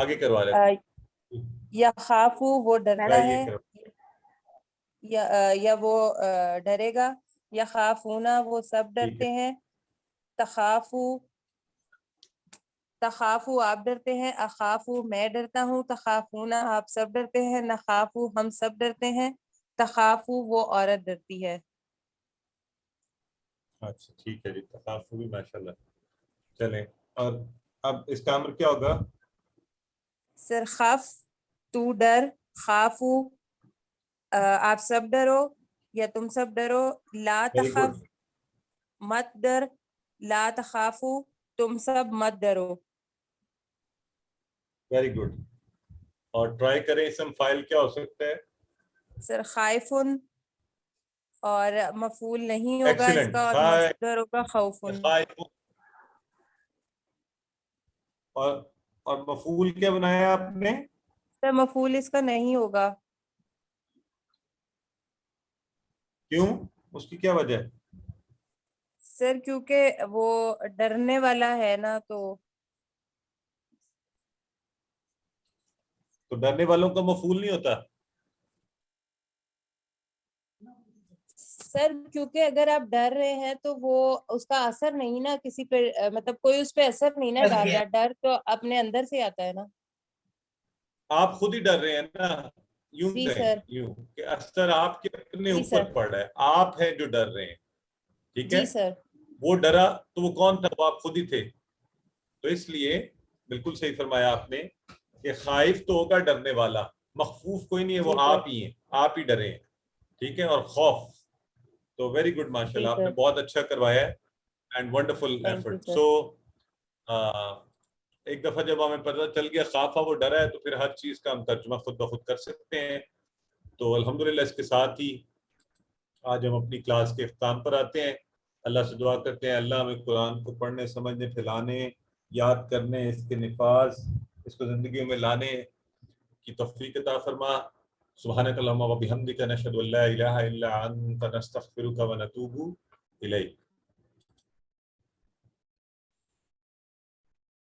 Speaker 1: آگے کروا لیتے.
Speaker 13: یا خافو وہ ڈرتا ہے یا وہ ڈرے گا. یا خافونا وہ سب ڈرتے ہیں. تخافو آپ ڈرتے ہیں. اخافو میں ڈرتا ہوں. تخافونا آپ سب ڈرتے ہیں. نخافو ہم سب ڈرتے ہیں. تخافو وہ عورت ڈرتی ہے.
Speaker 1: اچھا ٹھیک ہے جی, تخافو بھی ماشاءاللہ. چلیں اور اب اس کا امر کیا ہوگا؟
Speaker 13: سر خف تو ڈر, خافو آپ سب ڈرو یا تم سب ڈرو. لا تخف مت ڈر. لا تخافو تم سب مت ڈرو.
Speaker 1: Very good. اور ٹرائی کریں اسم فائل کیا ہو سکتا ہے؟
Speaker 13: سر خائفن اور مفعول نہیں ہوگا اس کا, اور مصدر ہوگا خوفن.
Speaker 1: اور مفعول کیا بنایا آپ نے؟
Speaker 13: سر مفعول اس کا نہیں ہوگا.
Speaker 1: کیوں, اس کی کیا وجہ ہے؟
Speaker 13: سر کیونکہ وہ ڈرنے والا ہے نا, تو
Speaker 1: ڈرنے والوں کا مفعول نہیں ہوتا؟
Speaker 13: سر کیونکہ اگر آپ ڈر رہے ہیں تو وہ اس کا اثر نہیں نا کسی پہ, مطلب کوئی اس پہ اثر نہیں نا ڈال رہا. ڈر تو اپنے اندر سے آتا ہے نا.
Speaker 1: آپ خود ہی ڈر رہے ہیں نا, یوں
Speaker 13: جی
Speaker 1: کہیں
Speaker 13: سر.
Speaker 1: یوں کہ اثر آپ کے اپنے
Speaker 13: جی
Speaker 1: اوپر
Speaker 13: سر.
Speaker 1: پڑ رہا ہے, آپ ہیں جو ڈر رہے ہیں. ٹھیک ہے,
Speaker 13: جی سر.
Speaker 1: وہ ڈرا تو وہ کون تھا؟ وہ آپ خود ہی تھے. تو اس لیے بالکل صحیح فرمایا آپ نے کہ خائف تو ہوگا ڈرنے والا, مخفوف کوئی نہیں ہے, وہ آپ ہی ہیں, آپ ہی ڈرے ہیں. ٹھیک ہے, اور خوف تو ویری گڈ ماشاءاللہ, آپ نے بہت اچھا کروایا ہے اینڈ ونڈرفل ایفرٹ. سو ایک دفعہ جب ہمیں پتہ چل گیا خافہ وہ ڈرا ہے تو پھر ہر چیز کا ہم ترجمہ خود بخود کر سکتے ہیں. تو الحمدللہ اس کے ساتھ ہی آج ہم اپنی کلاس کے اختتام پر آتے ہیں. اللہ سے دعا کرتے ہیں اللہ ہمیں قرآن کو پڑھنے, سمجھنے, پھیلانے, یاد کرنے, اس کے نفاذ, اس کو زندگیوں میں لانے کی توفیق عطا فرما. سبحانک اللہم و بحمدک نشہد ان لا الہ الا انت نستغفرک و نتوب الیک.